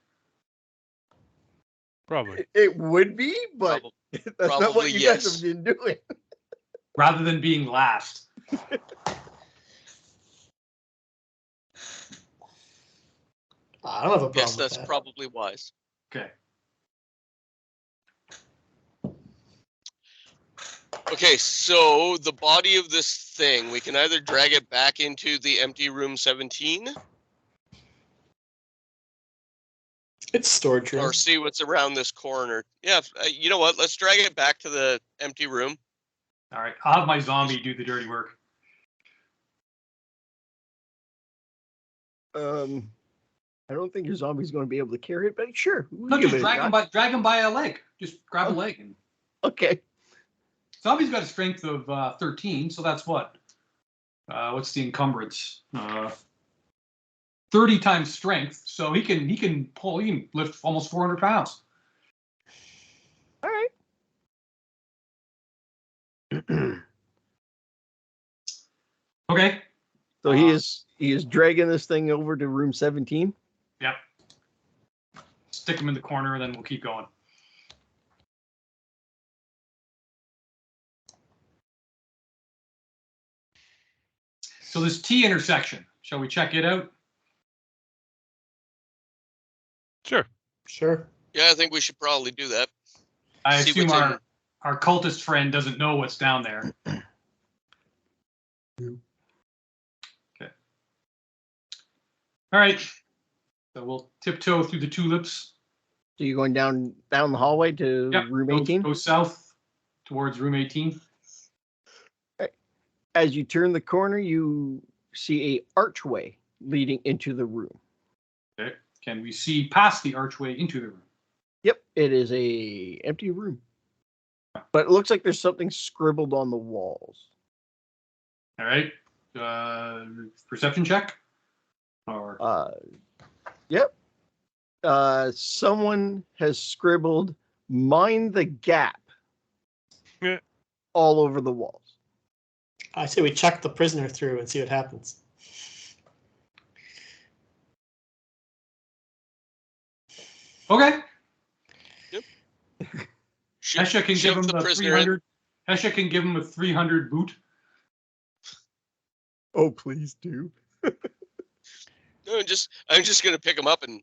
Probably. It would be, but that's not what you guys yes. have been doing. Rather than being last. I don't have a problem Yes, with that's that. probably wise. Okay. Okay, so the body of this thing, we can either drag it back into the empty room 17 It's storage room. or see what's around this corner. Yeah, you know what? Let's drag it back to the empty room. All right. I'll have my zombie do the dirty work. I don't think your zombie's going to be able to carry it, but sure. we'll No, give just it a drag him shot. by a leg. Just grab a leg. And Okay. zombie's got a strength of 13, so that's what? What's the encumbrance? 30 times strength, so he can lift almost 400 pounds. All right. Okay. So he is dragging this thing over to room 17. Yep. Stick him in the corner, and then we'll keep going. So this T intersection, shall we check it out? Sure. Sure. Yeah, I think we should probably do that. I See assume what's our cultist friend doesn't know what's down there. Okay. All right. So we'll tiptoe through the tulips. So you're going down the hallway to room 18? Go south towards room 18. As you turn the corner, you see a archway leading into the room. Okay. Can we see past the archway into the room? Yep, it is a empty room. But it looks like there's something scribbled on the walls. All right. Perception check? Or Yep. Someone has scribbled "mind the gap" all over the walls. I say we chuck the prisoner through and see what happens. okay. Yep. Hesha can give him the the prisoner 300. Hesha can give him a 300 boot. Oh, please do. No, I'm just gonna pick him up and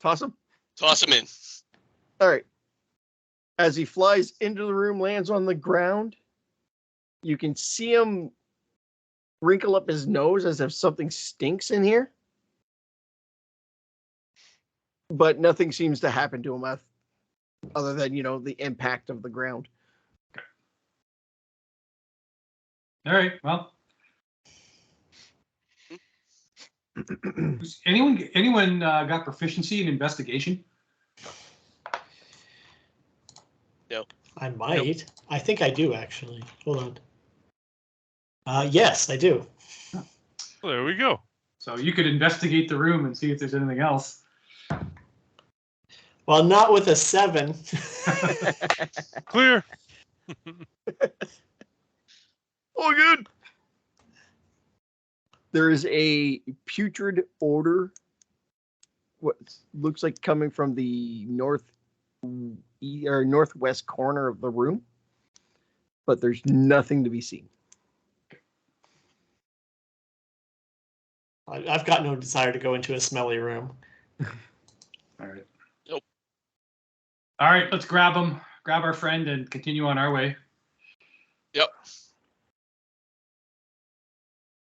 Toss him. toss him in. All right. As he flies into the room, lands on the ground, you can see him wrinkle up his nose as if something stinks in here. But nothing seems to happen to him other than, the impact of the ground. All right. Well, anyone got proficiency in investigation? No. I might. I think I do, actually. Hold on. Yes, I do. Well, there we go. So you could investigate the room and see if there's anything else. Well, not with a 7. Clear. Oh, good. There is a putrid odor. What looks like coming from the northwest corner of the room, but there's nothing to be seen. I've got no desire to go into a smelly room. All right. Nope. All right, let's grab our friend, and continue on our way. Yep.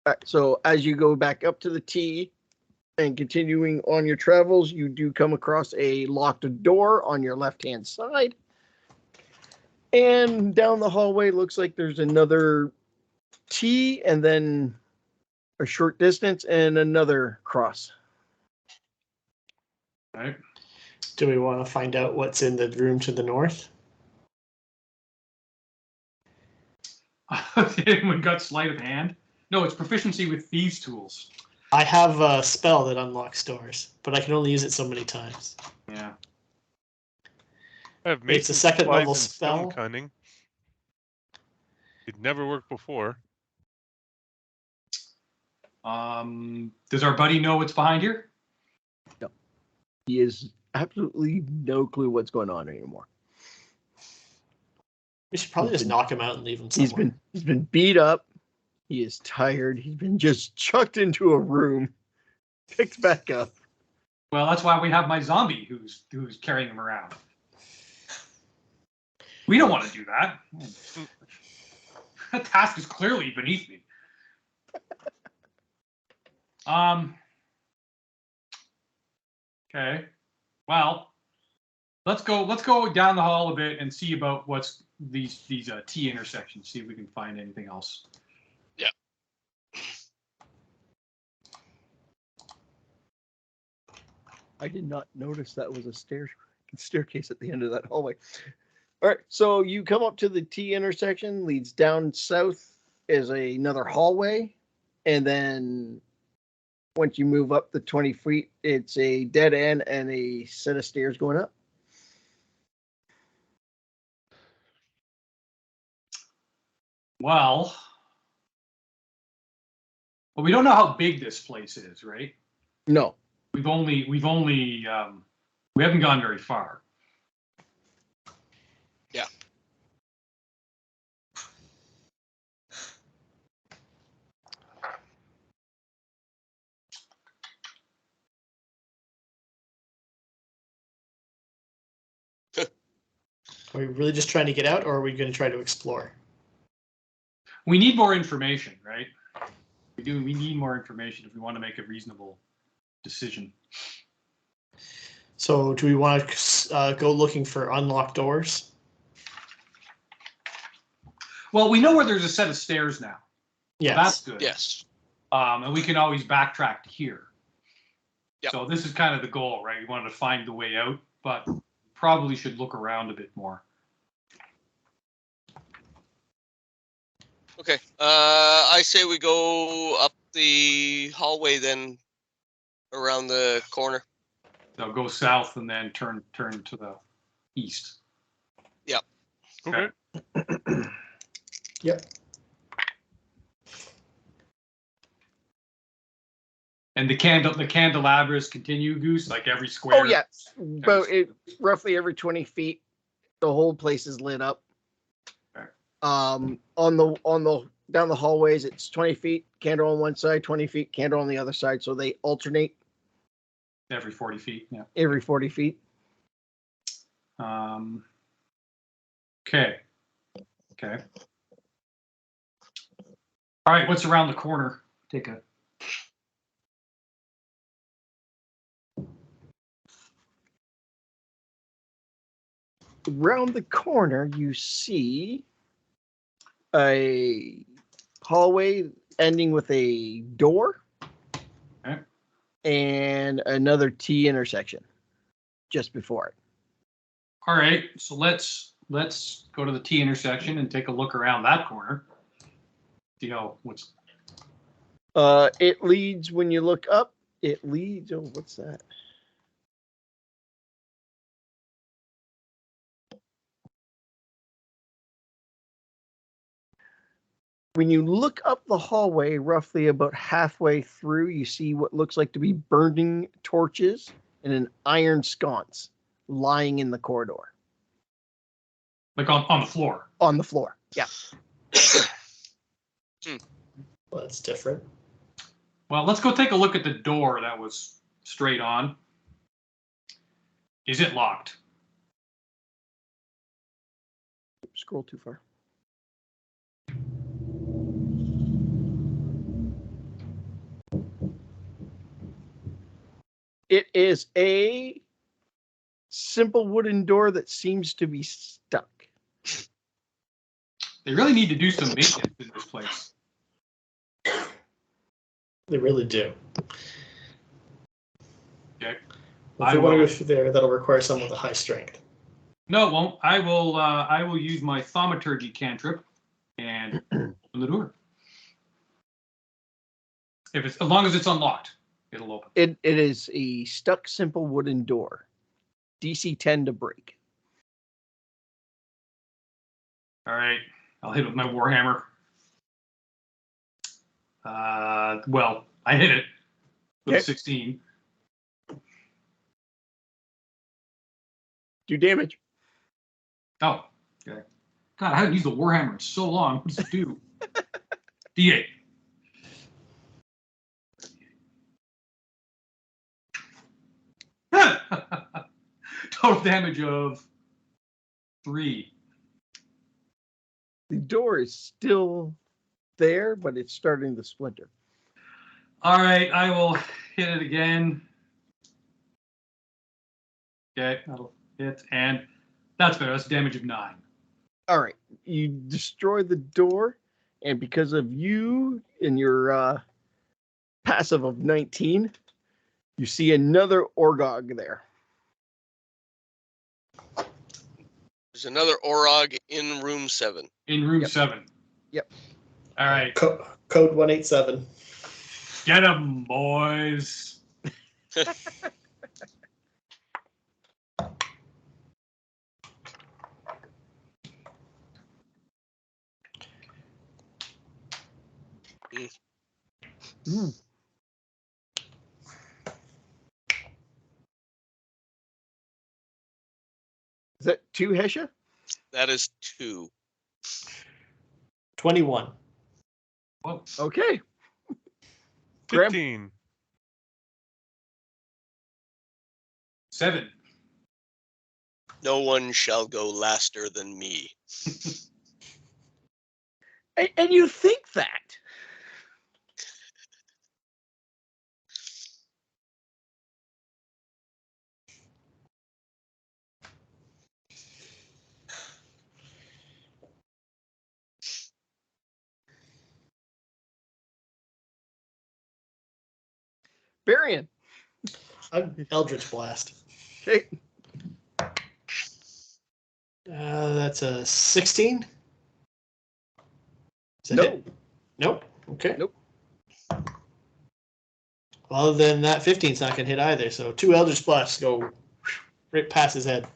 All right, so as you go back up to the T and continuing on your travels, you do come across a locked door on your left-hand side. And down the hallway looks like there's another T and then a short distance and another cross. All right. Do we want to find out what's in the room to the north? Anyone got sleight of hand? No, it's proficiency with thieves' tools. I have a spell that unlocks doors, but I can only use it so many times. Yeah. I have It's a Mason's second Supplies level and Stone spell. Cunning. It never worked before. Does our buddy know what's behind here? No. He has absolutely no clue what's going on anymore. We should probably just knock him out and leave him somewhere. He's been beat up. He is tired. He's been just chucked into a room, picked back up. Well, that's why we have my zombie who's carrying him around. We don't want to do that. That task is clearly beneath me. Okay. Well, let's go down the hall a bit and see about what's these T intersections. See if we can find anything else. Yeah. I did not notice that was a staircase at the end of that hallway. All right, so you come up to the T intersection, leads down south is another hallway, and then once you move up the 20 feet, it's a dead end and a set of stairs going up. Well, we don't know how big this place is, right? No. We haven't gone very far. Yeah. Are we really just trying to get out, or are we going to try to explore? We need more information, right? We do. We need more information if we want to make a reasonable decision. So do we want to go looking for unlocked doors? Well, we know where there's a set of stairs now. Yes. That's good. Yes. And we can always backtrack to here. Yep. So this is kind of the goal, right? We wanted to find the way out, but probably should look around a bit more. Okay. I say we go up the hallway, then around the corner. So go south and then turn to the east. Yep. Okay. Yep. And the candelabras continue, Goose, like every square. Oh, yeah. About roughly every 20 feet, the whole place is lit up. Okay. On the down the hallways, it's 20 feet, candle on one side, 20 feet, candle on the other side. So they alternate. Every 40 feet, yeah. Every 40 feet. Okay. All right, what's around the corner? Take a. Around the corner, you see a hallway ending with a door. Okay. And another T intersection just before it. All right, so let's go to the T intersection and take a look around that corner. See how what's. It leads when you look up. It leads. Oh, what's that? When you look up the hallway, roughly about halfway through, you see what looks like to be burning torches and an iron sconce lying in the corridor. Like on the floor. On the floor. Yeah. Well, that's different. Well, let's go take a look at the door that was straight on. Is it locked? Scroll too far. It is a simple wooden door that seems to be stuck. They really need to do some maintenance in this place. They really do. Okay. If we want to go through there, that'll require someone with a high strength. No, it won't. I will use my thaumaturgy cantrip and open the door. If it's as long as it's unlocked, it'll open. It is a stuck simple wooden door. DC 10 to break. All right. I'll hit it with my warhammer. Well, I hit it with a 16. Do damage. Oh, okay. God, I haven't used the warhammer in so long. What does it do? D8. Total damage of 3. The door is still there, but it's starting to splinter. All right, I will hit it again. Okay, that'll hit, and that's better. That's damage of 9. All right, you destroy the door, and because of you and your passive of 19, you see another Orgog there. There's another Orog in room 7. In room 7. Yep. All right. Code 187. Get 'em, boys. Mm. Is that 2 Hesha? That is 2. 21. Whoa. Okay. Graham? 15. 7. No one shall go laster than me. And you think that? Varian. Eldritch Blast. Okay. That's a 16. Is that No. it? Nope. Okay. Nope. Well, then that 15's not going to hit either. So 2 Eldritch Blasts go right past his head.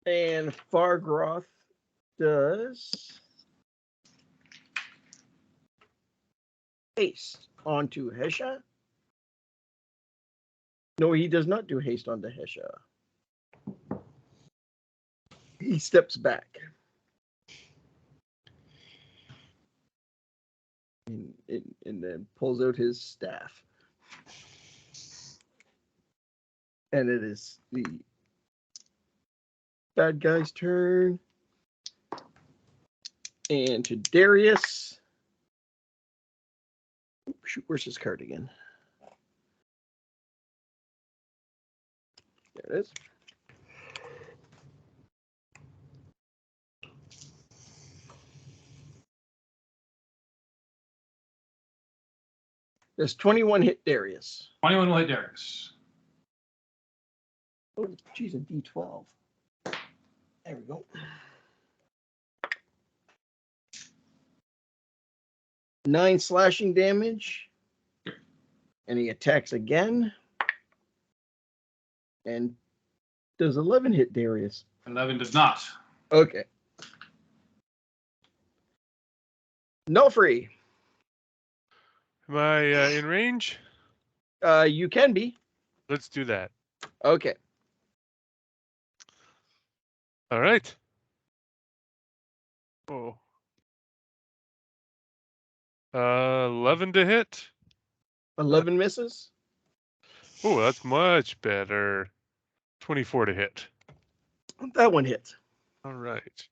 And Fargroth does haste onto Hesha. No, he does not do haste onto Hesha. He steps back. And then pulls out his staff. And it is the bad guy's turn. And to Darius. Shoot, where's his card again? There it is. There's 21 hit Darius. 21 will hit Darius. Oh, geez, a D12. There we go. 9 slashing damage. And he attacks again. And does 11 hit Darius? 11 does not. Okay. No free. Am I in range? You can be. Let's do that. Okay. All right. Oh. 11 to hit. 11 misses. Oh, that's much better. 24 to hit. That one hits. All right.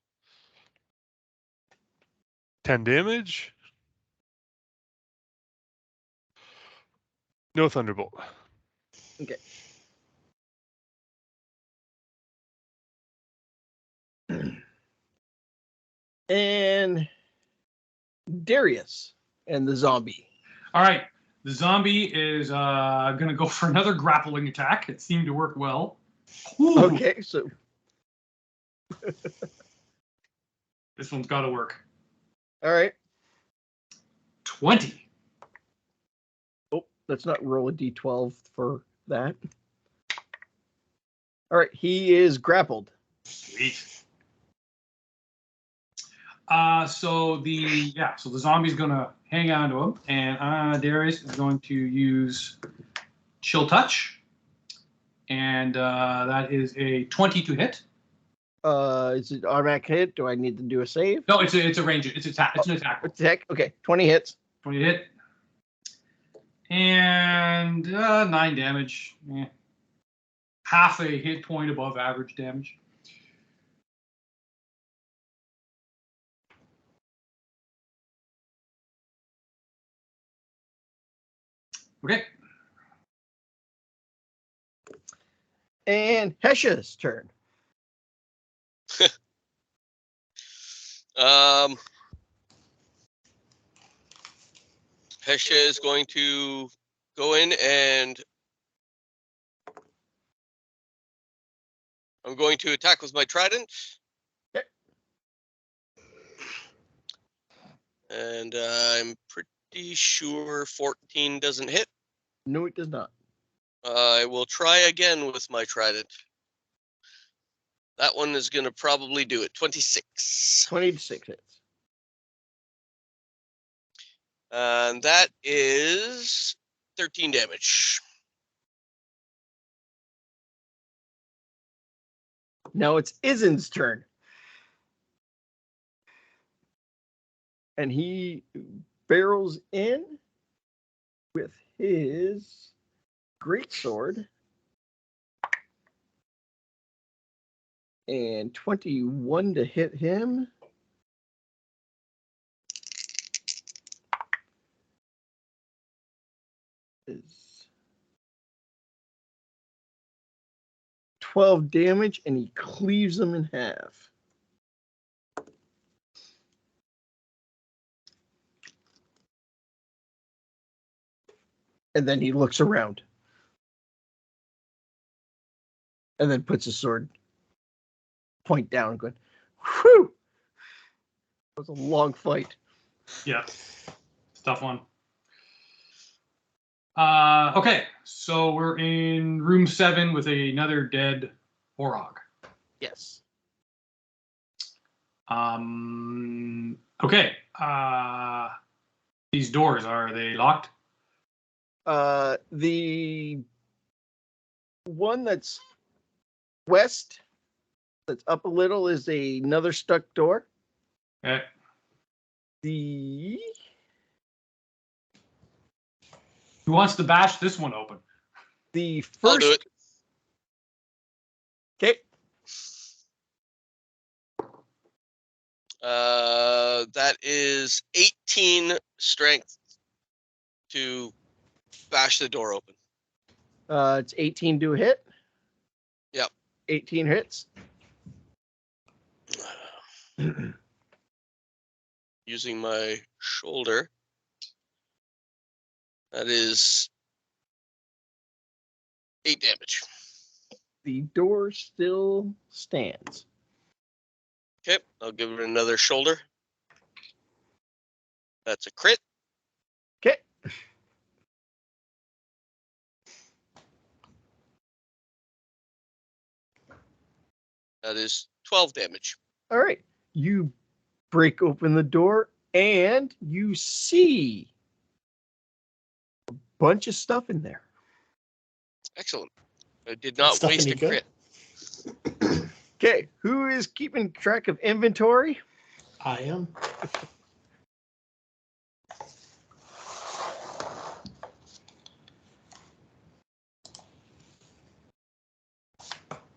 10 damage. No Thunderbolt. Okay. And Darius and the zombie. All right. The zombie is going to go for another grappling attack. It seemed to work well. Ooh, Okay, so this one's got to work. all right. 20. Oh, let's not roll a d12 for that. All right, he is grappled. Sweet. So the zombie's gonna hang on to him, and Darius is going to use Chill Touch, and that is a 20 to hit. Is it automatic hit? Do I need to do a save? No, it's a range. It's an attack. Attack. Okay, 20 hits. 20 to hit, and 9 damage. Half a hit point above average damage. Okay. And Hesha's turn. Hesha is going to go in and I'm going to attack with my trident. Okay. And I'm pretty sure 14 doesn't hit. No, it does not. I will try again with my trident. That one is going to probably do it. 26. 26 hits. And that is 13 damage. Now it's Izin's turn. And he barrels in with his greatsword. And 21 to hit him. Is 12 damage, and he cleaves him in half. And then he looks around. And then puts his sword point down, going, whew! That was a long fight. Yeah. It's a tough one. Okay, so we're in room 7 with another dead Orog. Yes. Okay. These doors, are they locked? The one that's west, that's up a little, is another stuck door. Okay. Who wants to bash this one open? The I'll do first. it. Okay. That is 18 strength to bash the door open. It's 18 to hit. Yep. 18 hits. Using my shoulder. That is 8 damage. The door still stands. Okay, I'll give it another shoulder. That's a crit. That is 12 damage. All right. You break open the door and you see a bunch of stuff in there. Excellent. I did not Stuff waste any a good? crit. Okay, who is keeping track of inventory? I am.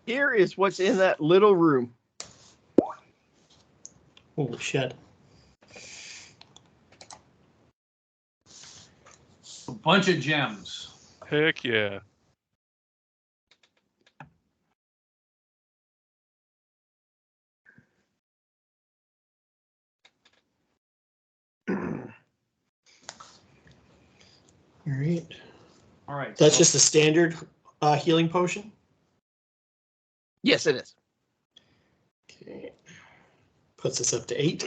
Here is what's in that little room. Holy shit. A bunch of gems. Heck yeah. All right. All right. That's so- just a standard healing potion? Yes, it is. Okay. Puts us up to 8.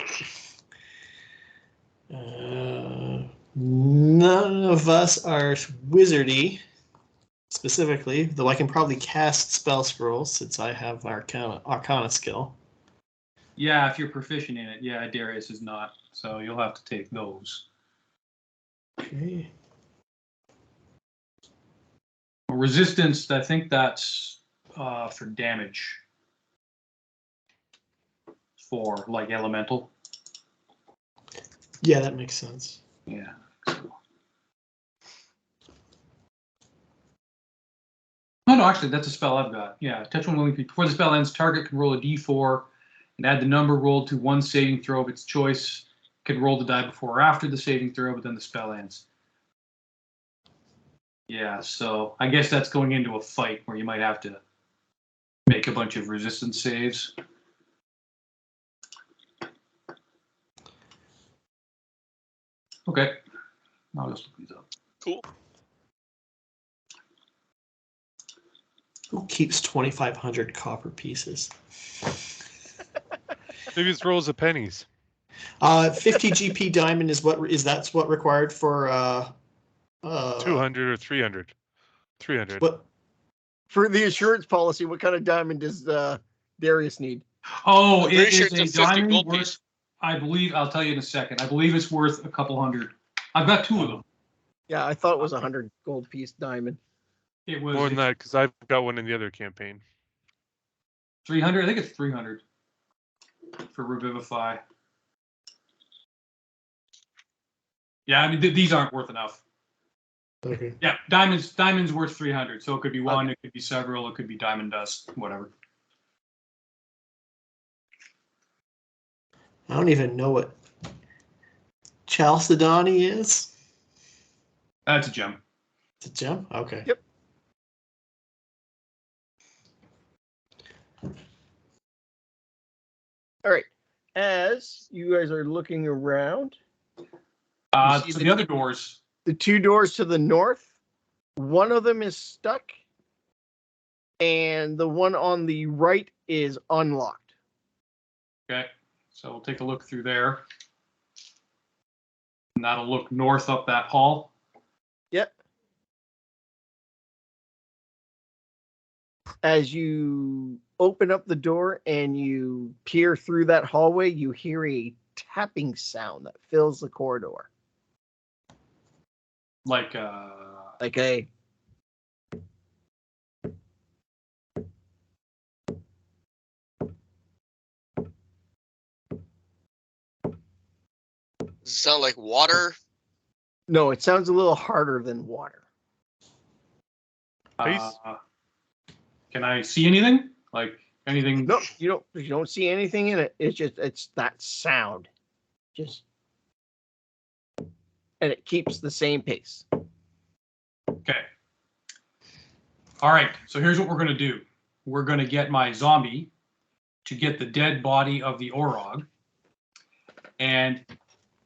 None of us are wizardy, specifically, though I can probably cast spell scrolls since I have Arcana skill. Yeah, if you're proficient in it. Yeah, Darius is not. So you'll have to take those. Okay. Resistance, I think that's for damage. For like elemental. Yeah, that makes sense. Yeah. Oh no, actually, that's a spell I've got. Yeah, touch one living creature. Before the spell ends, target can roll a d4 and add the number rolled to one saving throw of its choice. Can roll the die before or after the saving throw, but then the spell ends. Yeah, so I guess that's going into a fight where you might have to make a bunch of resistance saves. Okay, I'll just look these up. Cool. Who keeps 2,500 copper pieces? Maybe it's rolls of pennies. 50 GP diamond that's what required for 200 or 300. 300. What? For the insurance policy, what kind of diamond does Darius need? Oh, I'm it pretty sure is it's a a 50 diamond gold worth, piece. I believe, I'll tell you in a second. I believe it's worth a couple hundred. I've got 2 of them. Yeah, I thought it was 100 gold piece diamond. It was More than that, because I've got one in the other campaign. 300. I think it's 300 for Revivify. Yeah, I mean, these aren't worth enough. Okay. Yeah, diamond's worth 300. So it could be one, Okay. it could be several, it could be diamond dust, whatever. I don't even know what Chalcedony is. That's a gem. It's a gem? Okay. Yep. All right. As you guys are looking around, see So the- the other doors. the 2 doors to the north, one of them is stuck, and the one on the right is unlocked. Okay, so we'll take a look through there. And that'll look north up that hall. Yep. As you open up the door and you peer through that hallway, you hear a tapping sound that fills the corridor. Like Like a Does it sound like water? no, it sounds a little harder than water. can I see anything? Like anything? No, you don't see anything in it. It's that sound. Just and it keeps the same pace. Okay. All right, so here's what we're going to do. We're going to get my zombie to get the dead body of the Orog. And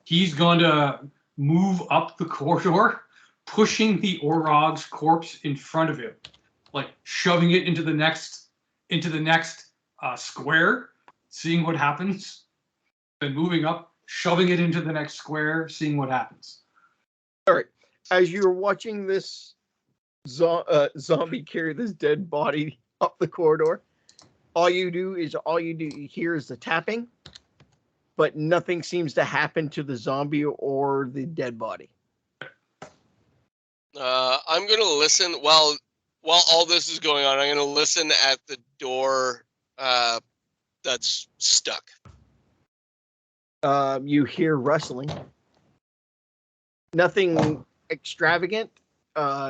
he's going to move up the corridor, pushing the Orog's corpse in front of him, like shoving it into the next square, seeing what happens. Then moving up, shoving it into the next square, seeing what happens. All right. As you're watching this zombie carry this dead body up the corridor, all you hear is the tapping, but nothing seems to happen to the zombie or the dead body. I'm gonna listen while all this is going on. I'm gonna listen at the door that's stuck. You hear rustling. Nothing extravagant,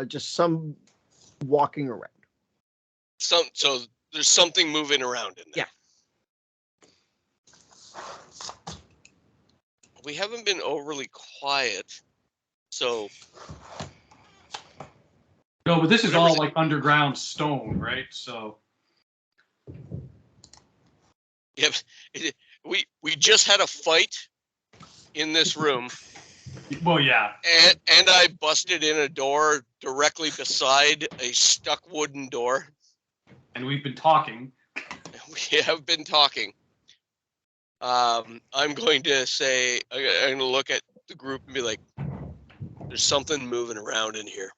just some walking around. So there's something moving around in there. Yeah. We haven't been overly quiet, so. No, but this is all like underground stone, right? So. Yep. We just had a fight in this room. Well, yeah. And I busted in a door directly beside a stuck wooden door. And we've been talking. We have been talking. I'm going to say, I'm going to look at the group and be like, there's something moving around in here.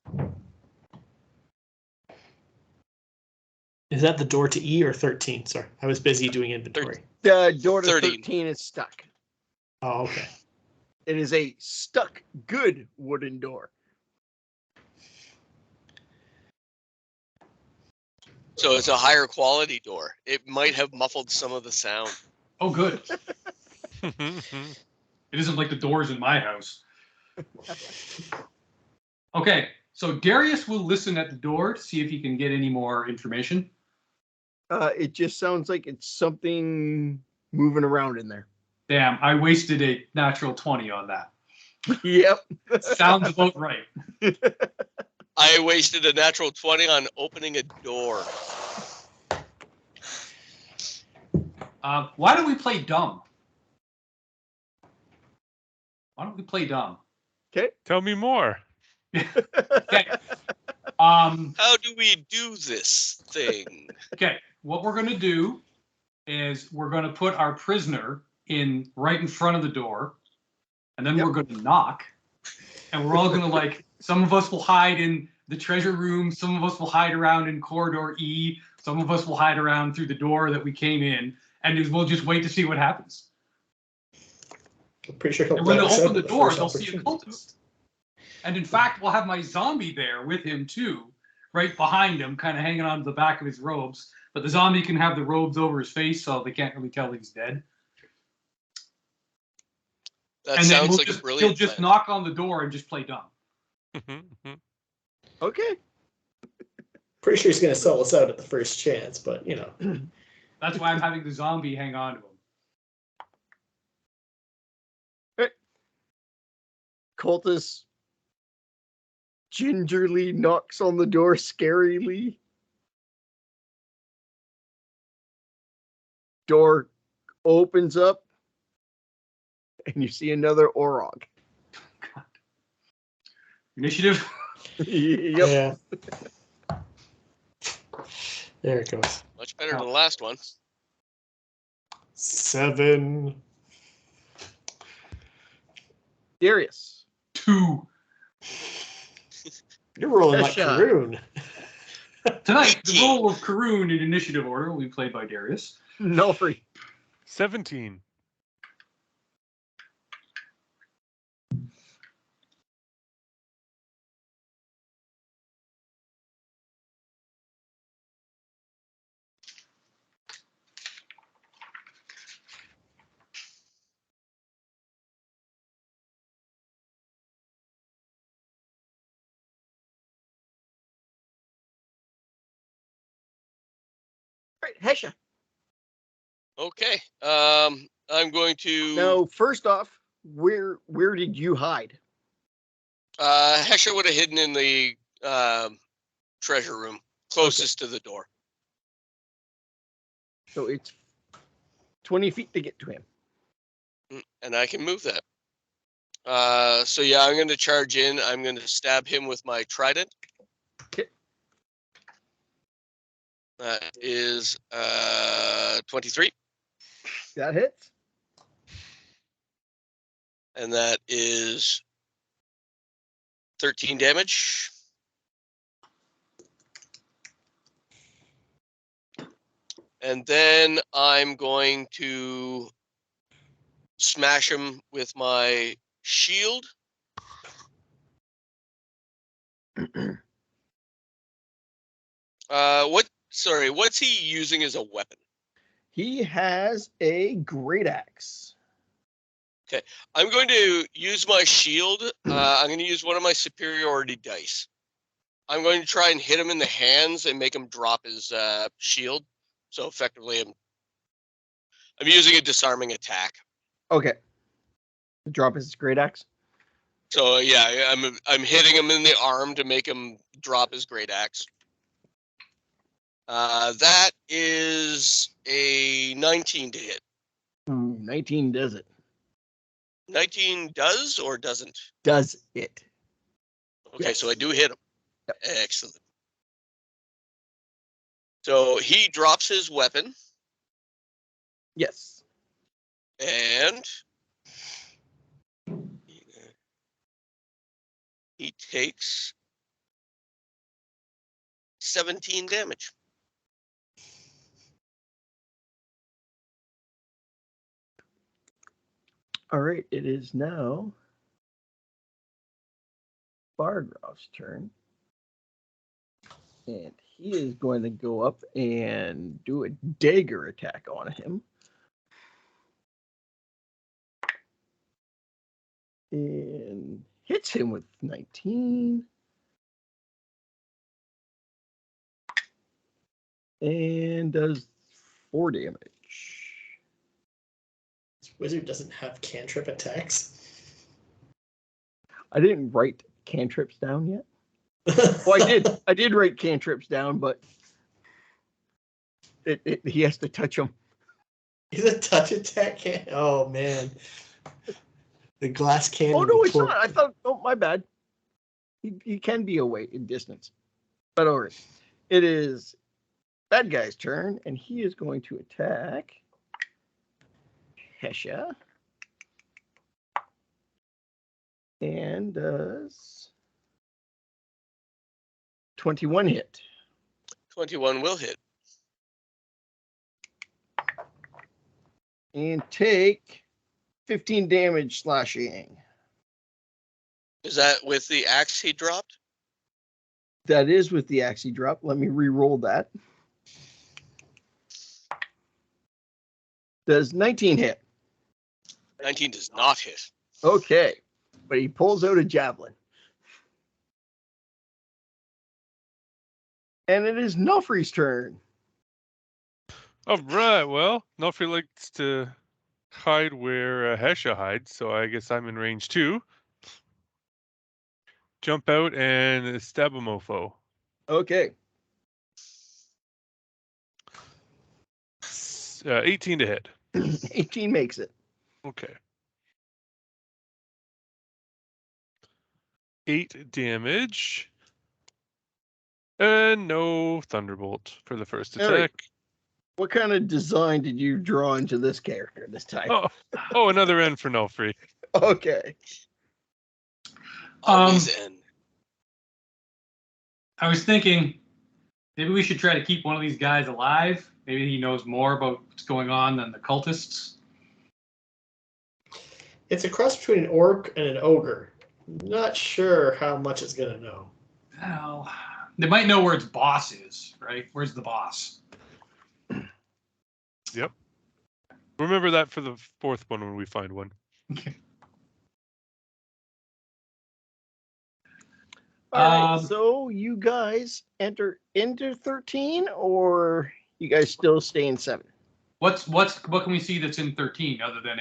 Is that the door to E or 13? Sorry, I was busy doing inventory. The door to 13. 13 is stuck. Oh, okay. It is a stuck good wooden door. So it's a higher quality door. It might have muffled some of the sound. Oh, good. It isn't like the doors in my house. Okay, so Darius will listen at the door to see if he can get any more information. It just sounds like it's something moving around in there. Damn, I wasted a natural 20 on that. Yep. Sounds about right. I wasted a natural 20 on opening a door. Why don't we play dumb? Why don't we play dumb? Okay. Tell me more. Okay. How do we do this thing? Okay. What we're going to do is we're going to put our prisoner right in front of the door, and then we're going to knock, and we're all going to like. Some of us will hide in the treasure room. Some of us will hide around in corridor E. Some of us will hide around through the door that we came in, and we'll just wait to see what happens. I'm pretty sure he'll And when they let us open out the at door, first they'll see a opportunity. cultist. And in fact, we'll have my zombie there with him too, right behind him, kind of hanging on to the back of his robes. But the zombie can have the robes over his face, so they can't really tell he's dead. That And then sounds like a brilliant he'll just plan. knock on the door and just play dumb. Okay. Pretty sure he's going to sell us out at the first chance, but you know. That's why I'm having the zombie hang on to him. Cultist gingerly knocks on the door scarily. Door opens up, and you see another Orog. God. Initiative. Yep. Yeah. There it goes. Much better than the last one. 7. Darius. 2. You're rolling like Hesha. Karoon. Tonight, the role of Karoon in initiative order will be played by Darius. No free. 17. Right, Hesha. Okay. I'm going to. Now, first off, where did you hide? Hesha would have hidden in the treasure room closest to the door. So it's 20 feet to get to him. And I can move that. So yeah, I'm going to charge in. I'm going to stab him with my trident. Okay. That is 23. That hits. And that is 13 damage. And then I'm going to smash him with my shield. What's he using as a weapon? He has a great axe. Okay, I'm going to use my shield. I'm going to use one of my superiority dice. I'm going to try and hit him in the hands and make him drop his shield. So effectively, I'm using a disarming attack. Okay. Drop his great axe. So yeah, I'm hitting him in the arm to make him drop his great axe. That is a 19 to hit. 19 does it. 19 does or doesn't? Does it. Okay, Yes. so I do hit him. Yep. Excellent. So he drops his weapon. Yes. And he takes 17 damage. All right, it is now Bargroff's turn. And he is going to go up and do a dagger attack on him. And hits him with 19. And does 4 damage. This wizard doesn't have cantrip attacks. I didn't write cantrips down yet. Well, I did. I did write cantrips down, but he has to touch them. He's a touch attack. Oh man, the glass cannon. Oh no, it's not. I thought. Oh, my bad. He can be away in distance, but all right. It is bad guy's turn, and he is going to attack Hesha, and does 21 hit. 21 will hit. And take 15 damage slashing. Is that with the axe he dropped? That is with the axe he dropped. Let me re-roll that. Does 19 hit? 19 does not hit. Okay. But he pulls out a javelin. And it is Nofri's turn. All right. Well, Nofri likes to hide where Hesha hides, so I guess I'm in range too. Jump out and stab a mofo. Okay. 18 to hit. 18 makes it. Okay. 8 damage. And no Thunderbolt for the first attack. Eric, what kind of design did you draw into this character this time? Oh, another N for Nofri. Okay. Always N. I was thinking maybe we should try to keep one of these guys alive. Maybe he knows more about what's going on than the cultists. It's a cross between an orc and an ogre. Not sure how much it's gonna know. Well, they might know where its boss is, right? Where's the boss? Yep. Remember that for the fourth one when we find one. Okay. All right, so you guys enter into 13, or you guys still stay in 7? What can we see that's in 13 other than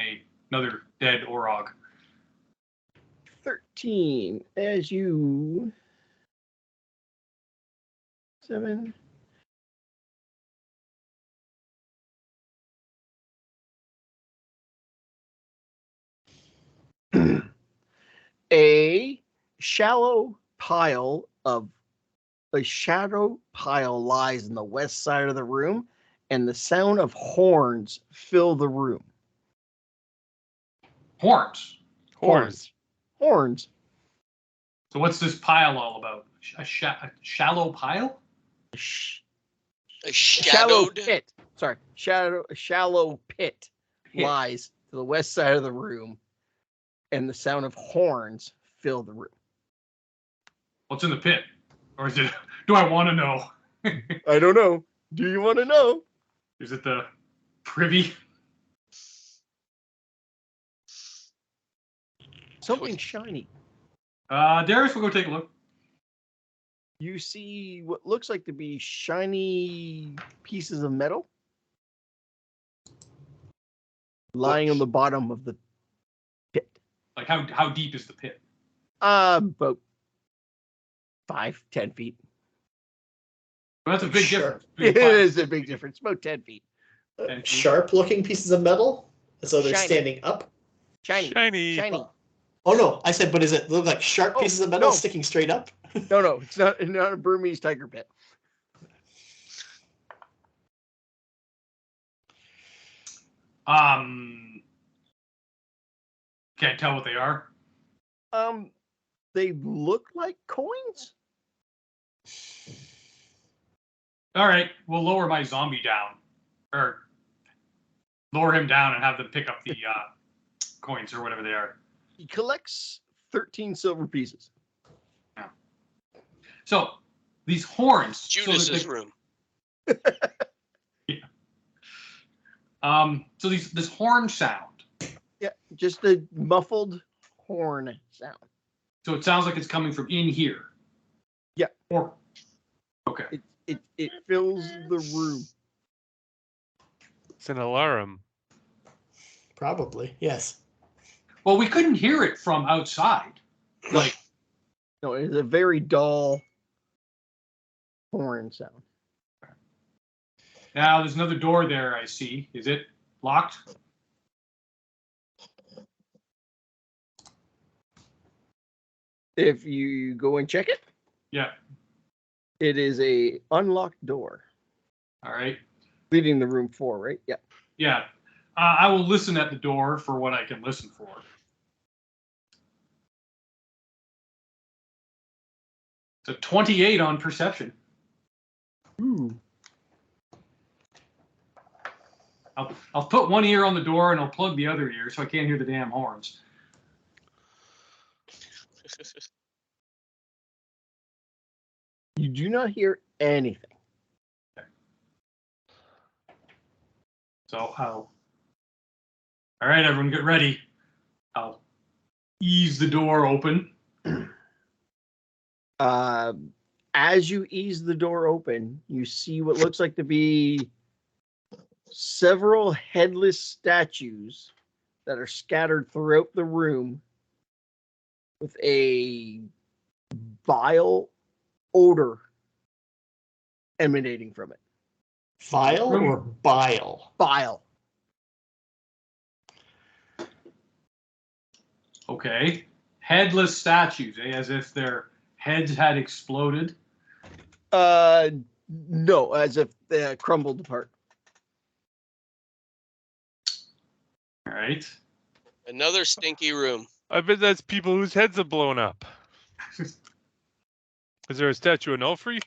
another dead Orog? 13, as you 7. A shadow pile lies in the west side of the room, and the sound of horns fill the room. Horns. Horns. So what's this pile all about? A shallow pile? Shallow A pit. sorry, shallow pit lies to the west side of the room, and the sound of horns fill the room. What's in the pit? Or is it? Do I want to know? I don't know. Do you want to know? Is it the privy? Something shiny. Darius, we'll go take a look. You see what looks like to be shiny pieces of metal lying on the bottom of the pit. Like how deep is the pit? About 5-10 feet. Well, that's a big Sure. difference. It is a big difference. About 10 feet. Sharp-looking pieces of metal, as though they're Shiny. standing up. Shiny. Oh no, I said, but is it look like sharp pieces of metal no. sticking straight up? No, it's not a Burmese tiger pit. Can't tell what they are. They look like coins. All right, we'll lower my zombie down, or lower him down and have them pick up the coins or whatever they are. He collects 13 silver pieces. Yeah. So these horns. Judas's room. Yeah. So this horn sound. Yeah, just a muffled horn sound. So it sounds like it's coming from in here. Yeah. Or okay. It fills the room. It's an alarm. Probably, yes. Well, we couldn't hear it from outside. Like No, it's a very dull horn sound. now, there's another door there. I see. Is it locked? If you go and check it, Yeah. it is a unlocked door All right. leading the room 4, right? Yeah. Yeah. I will listen at the door for what I can listen for. So 28 on perception. Ooh. I'll put one ear on the door and I'll plug the other ear so I can't hear the damn horns. You do not hear anything. So all right, everyone get ready. I'll ease the door open. As you ease the door open, you see what looks like to be several headless statues that are scattered throughout the room with a vile odor emanating from it. Vile or bile? Bile. Okay. Headless statues, as if their heads had exploded. No, as if they crumbled apart. All right. Another stinky room. I bet that's people whose heads have blown up. Is there a statue of Nulfree?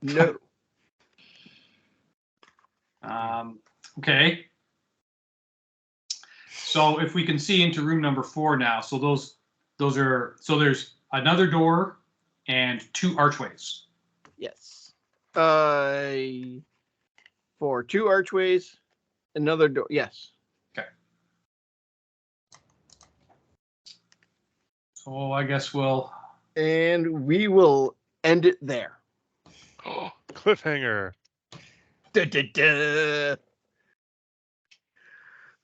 No. Okay. So if we can see into room number 4 now, so those are, so there's another door and 2 archways. Yes. For 2 archways, another door. Yes. Okay. So I guess we'll. And we will end it there. Cliffhanger. Da, da, da.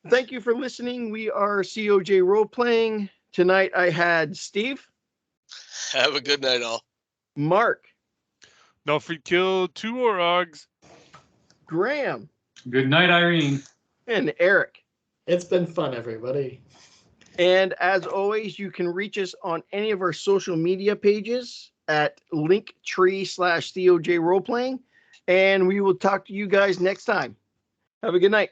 Thank you for listening. We are CoJ Roleplaying. Tonight I had Steve. Have a good night, all. Mark. Nulfree killed 2 Orogs. Graham. Good night, Irene. And Eric. It's been fun, everybody. And as always, you can reach us on any of our social media pages at linktree/CoJ Roleplaying. And we will talk to you guys next time. Have a good night.